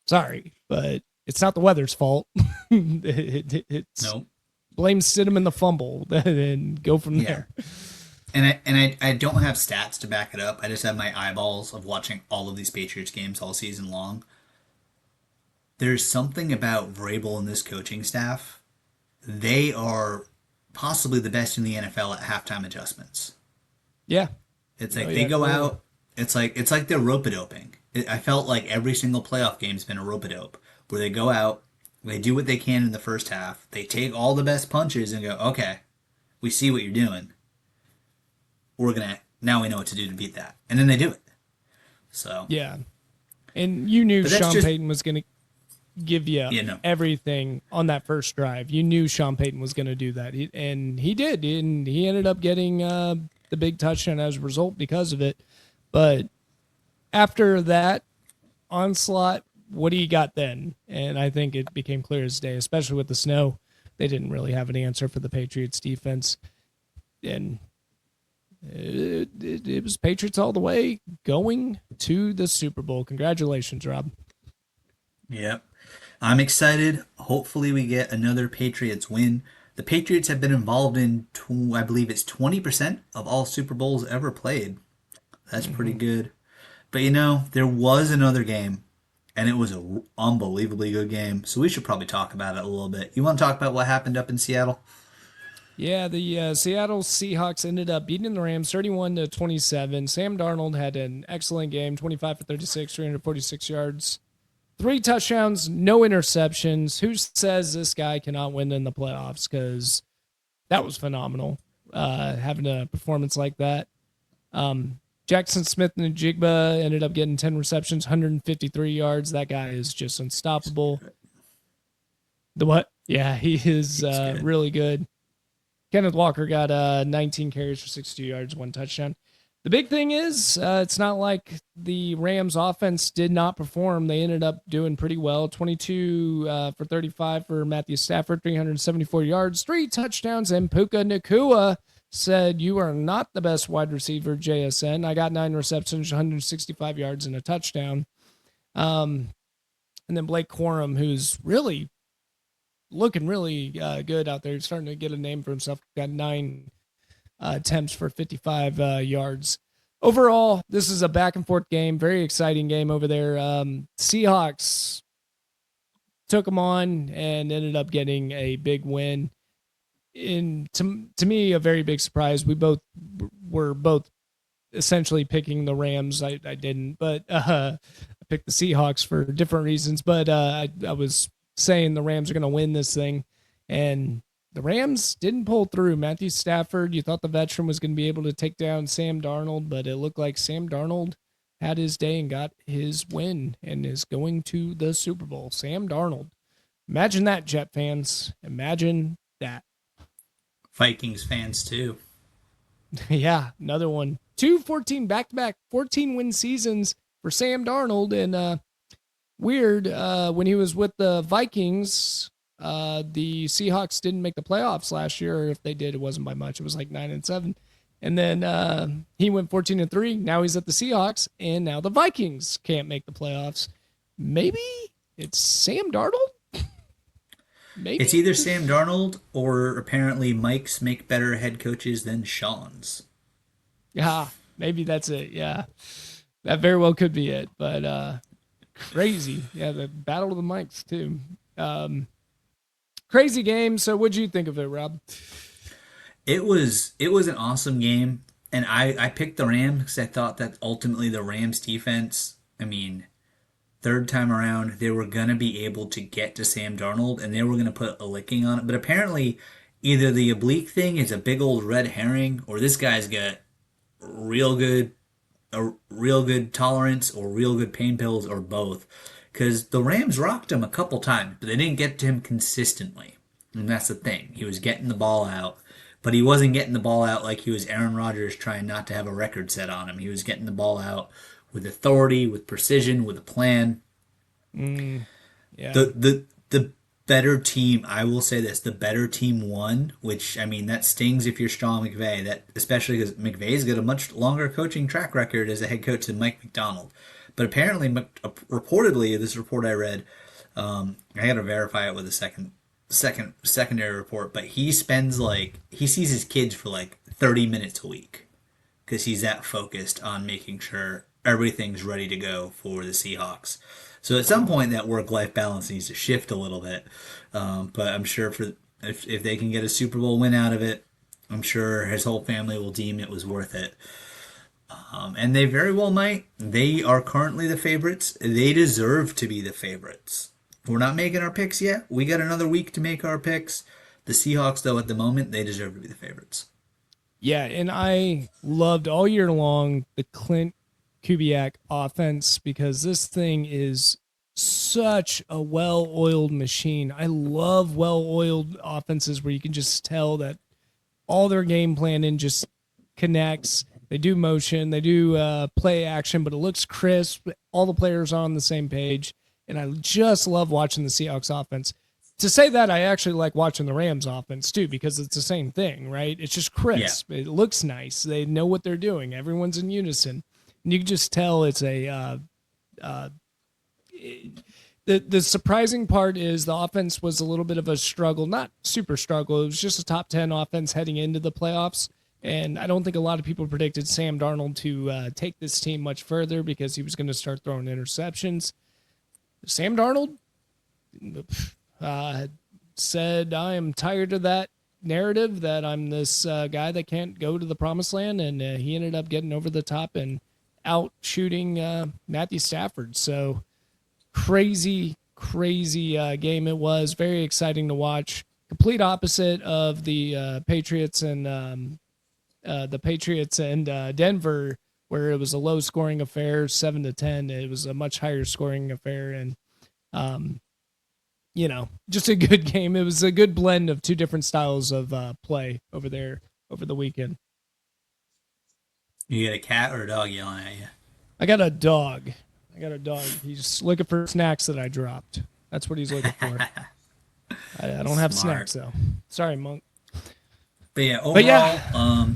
Sorry, but it's not the weather's fault. It's Nope. Blame Stidham in the fumble and go from there. And I don't have stats to back it up. I just have my eyeballs of watching all of these Patriots games all season long. There's something about Vrabel and this coaching staff. They are possibly the best in the NFL at halftime adjustments. Yeah. It's Oh like they yeah, go totally. out. It's like they're rope-a-doping. I felt like every single playoff game's been a rope-a-dope, where they go out, they do what they can in the first half, they take all the best punches and go, okay, we see what you're doing. We're gonna now we know what to do to beat that, and then they do it. So, Yeah. And you knew but that's Sean just Payton was going to give you you know, everything on that first drive. You knew Sean Payton was going to do that, and he did. And he ended up getting the big touchdown as a result because of it. But after that onslaught, what do you got then? And I think it became clear as day, especially with the snow. They didn't really have an answer for the Patriots defense. And it was Patriots all the way going to the Super Bowl. Congratulations, Rob. yep. I'm excited. Hopefully, we get another Patriots win. The Patriots have been involved in, I believe it's 20% of all Super Bowls ever played. That's pretty Mm-hmm. good. But there was another game, and it was an unbelievably good game. So we should probably talk about it a little bit. You want to talk about what happened up in Seattle? Yeah, the Seattle Seahawks ended up beating the Rams 31-27. Sam Darnold had an excellent game, 25 for 36, 346 yards, three touchdowns, no interceptions. Who says this guy cannot win in the playoffs? Because that was phenomenal, having a performance like that. Jackson Smith and Jigba ended up getting 10 receptions, 153 yards. That guy is just unstoppable. The what? Yeah, he is He's good. really good. Kenneth Walker got 19 carries for 62 yards, one touchdown. The big thing is, it's not like the Rams offense did not perform. They ended up doing pretty well. 22 for 35 for Matthew Stafford, 374 yards, three touchdowns. And Puka Nakua said, "You are not the best wide receiver, JSN. I got 9 receptions, 165 yards, and a touchdown." And then Blake Corum, who's really looking really good out there. He's starting to get a name for himself. Got 9 attempts for 55 yards. Overall, this is a back and forth game. Very exciting game over there. Seahawks took them on and ended up getting a big win. To me, a very big surprise. We were both essentially picking the Rams. I didn't, but I picked the Seahawks for different reasons. But I was saying the Rams are going to win this thing, and the Rams didn't pull through. Matthew Stafford, you thought the veteran was going to be able to take down Sam Darnold, but it looked like Sam Darnold had his day and got his win and is going to the Super Bowl. Sam Darnold. Imagine that, Jet fans. Imagine that. Vikings fans too. Yeah, another one. 2-14 back-to-back 14-win seasons for Sam Darnold. And weird, when he was with the Vikings, the Seahawks didn't make the playoffs last year. Or if they did, it wasn't by much. It was like 9-7. And then he went 14-3. Now he's at the Seahawks, and now the Vikings can't make the playoffs. Maybe it's Sam Darnold? Maybe It's either Sam Darnold or apparently Mike's make better head coaches than Sean's. Yeah, maybe that's it. Yeah, that very well could be it. But crazy. Yeah, the battle of the mics too. Crazy game. So what'd you think of it, Rob? It was an awesome game, and I picked the Rams because I thought that ultimately the Rams defense, I mean, third time around, they were gonna be able to get to Sam Darnold and they were gonna put a licking on it. But apparently, either the oblique thing is a big old red herring, or this guy's got real good a real good tolerance or real good pain pills or both. Because the Rams rocked him a couple times, but they didn't get to him consistently. And that's the thing. He was getting the ball out, but he wasn't getting the ball out like he was Aaron Rodgers trying not to have a record set on him. He was getting the ball out with authority, with precision, with a plan. Mm, yeah. The better team, I will say this, the better team won, which I mean that stings if you're Sean McVay, that especially because McVay's got a much longer coaching track record as a head coach than Mike McDonald. But apparently, reportedly, this report I read, I got to verify it with a secondary report, but he sees his kids for like 30 minutes a week because he's that focused on making sure everything's ready to go for the Seahawks. So at some point, that work-life balance needs to shift a little bit. But I'm sure If they can get a Super Bowl win out of it, I'm sure his whole family will deem it was worth it. And they very well might. They are currently the favorites. They deserve to be the favorites. We're not making our picks yet. We got another week to make our picks. The Seahawks, though, at the moment, they deserve to be the favorites. Yeah, and I loved all year long the Clint Kubiak offense because this thing is such a well-oiled machine. I love well-oiled offenses where you can just tell that all their game planning just connects. They do motion, they do play action, but it looks crisp. All the players are on the same page, and I just love watching the Seahawks offense. To say that, I actually like watching the Rams offense too because it's the same thing, right? It's just crisp. Yeah. It looks nice. They know what they're doing. Everyone's in unison. And you can just tell it's a the surprising part is the offense was a little bit of a struggle, not super struggle. It was just a top 10 offense heading into the playoffs. And I don't think a lot of people predicted Sam Darnold to take this team much further because he was going to start throwing interceptions. Sam Darnold said, I am tired of that narrative that I'm this guy that can't go to the promised land. And he ended up getting over the top and out shooting Matthew Stafford. So crazy game it was. Very exciting to watch. Complete opposite of the Patriots and Denver, where it was a low scoring affair, 7-10. It was a much higher scoring affair. And, just a good game. It was a good blend of two different styles of play over there over the weekend. You got a cat or a dog yelling at you? I got a dog. He's looking for snacks that I dropped. That's what he's looking for. I don't have snacks, though. Sorry, Monk. But yeah, overall,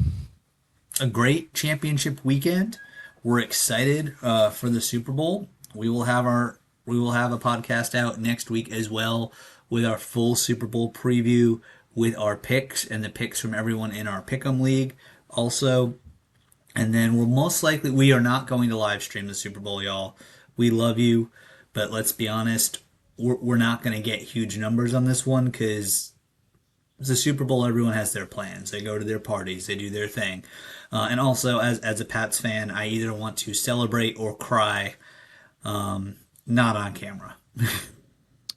a great championship weekend. We're excited for the Super Bowl. We will have a podcast out next week as well with our full Super Bowl preview with our picks and the picks from everyone in our Pick'em League also. And then we are not going to live stream the Super Bowl, y'all. We love you, but let's be honest, we're not going to get huge numbers on this one because the Super Bowl, everyone has their plans. They go to their parties, they do their thing. And also, as a Pats fan, I either want to celebrate or cry, not on camera.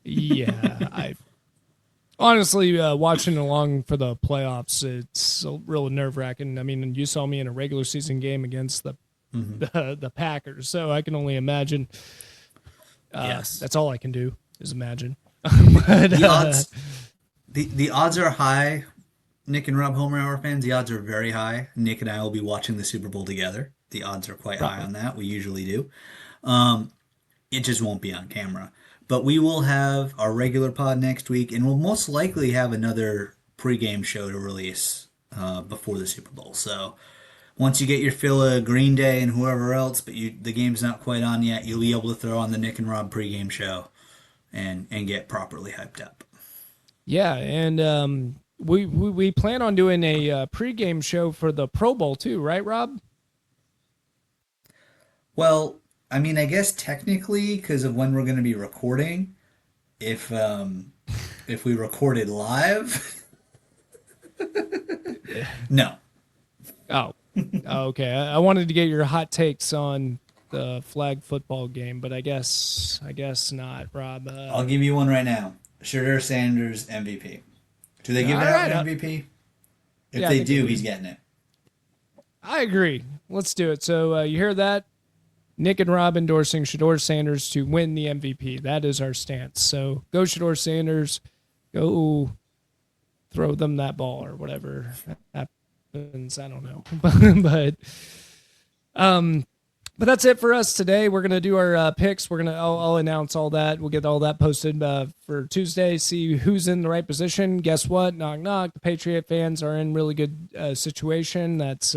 Yeah, honestly, watching along for the playoffs, it's a real nerve-wracking. I mean, you saw me in a regular season game against the Packers, so I can only imagine. Yes. That's all I can do is imagine. But, the odds are high. Nick and Rob Homer Hour fans, the odds are very high. Nick and I will be watching the Super Bowl together. The odds are quite high on that. We usually do. It just won't be on camera. But we will have our regular pod next week, and we'll most likely have another pregame show to release before the Super Bowl. So once you get your fill of Green Day and whoever else, but the game's not quite on yet, you'll be able to throw on the Nick and Rob pregame show and get properly hyped up. Yeah, and we plan on doing a pregame show for the Pro Bowl too, right, Rob? Well, I mean, I guess technically, because of when we're going to be recording, if we recorded live, no. Oh, okay. I wanted to get your hot takes on the flag football game, but I guess not, Rob. I'll give you one right now. Shadur Sanders MVP. Do they give out an MVP? If they do, he's getting it. I agree. Let's do it. So you hear that? Nick and Rob endorsing Shadur Sanders to win the MVP. That is our stance. So go Shadur Sanders. Go throw them that ball or whatever happens. I don't know. But that's it for us today. We're gonna do our picks. I'll announce all that. We'll get all that posted for Tuesday. See who's in the right position. Guess what? Knock knock. The Patriot fans are in really good situation. That's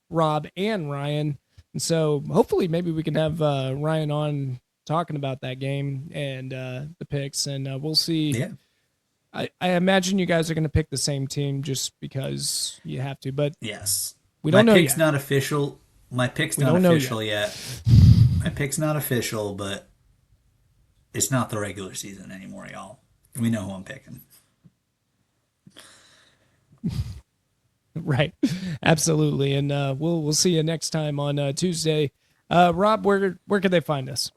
Rob and Ryan. And so hopefully maybe we can have Ryan on talking about that game and the picks, and we'll see. Yeah. I imagine you guys are going to pick the same team just because you have to, but yes, we don't know yet. My pick's not official. My pick's not official yet. My pick's not official, but it's not the regular season anymore, y'all. We know who I'm picking. Right. Absolutely. And we'll see you next time on Tuesday. Rob, where can they find us?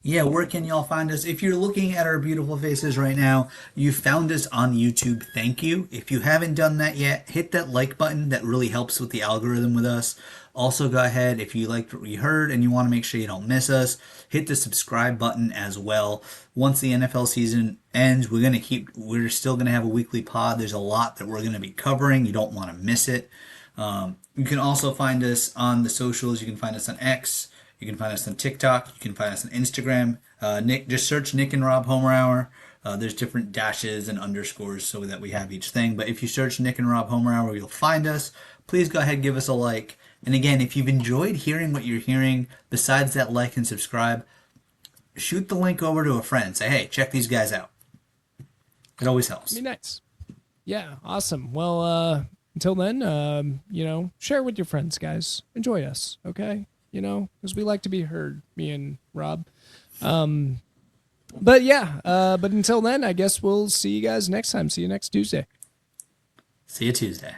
Yeah, where can y'all find us? If you're looking at our beautiful faces right now, you found us on YouTube. Thank you. If you haven't done that yet, hit that like button. That really helps with the algorithm with us. Also, go ahead if you liked what you heard and you want to make sure you don't miss us, hit the subscribe button as well. Once the NFL season ends, we're still gonna have a weekly pod. There's a lot that we're gonna be covering. You don't want to miss it. You can also find us on the socials. You can find us on X. You can find us on TikTok. You can find us on Instagram. Nick, just search Nick and Rob Homer Hour. There's different dashes and underscores so that we have each thing. But if you search Nick and Rob Homer Hour, you'll find us. Please go ahead, give us a like. And again, if you've enjoyed hearing what you're hearing, besides that like and subscribe, shoot the link over to a friend. Say, hey, check these guys out. It always helps. Be nice. Yeah, awesome. Well, until then, share with your friends, guys. Enjoy us, okay? Because we like to be heard, me and Rob. But yeah, but until then, I guess we'll see you guys next time. See you next Tuesday. See you Tuesday.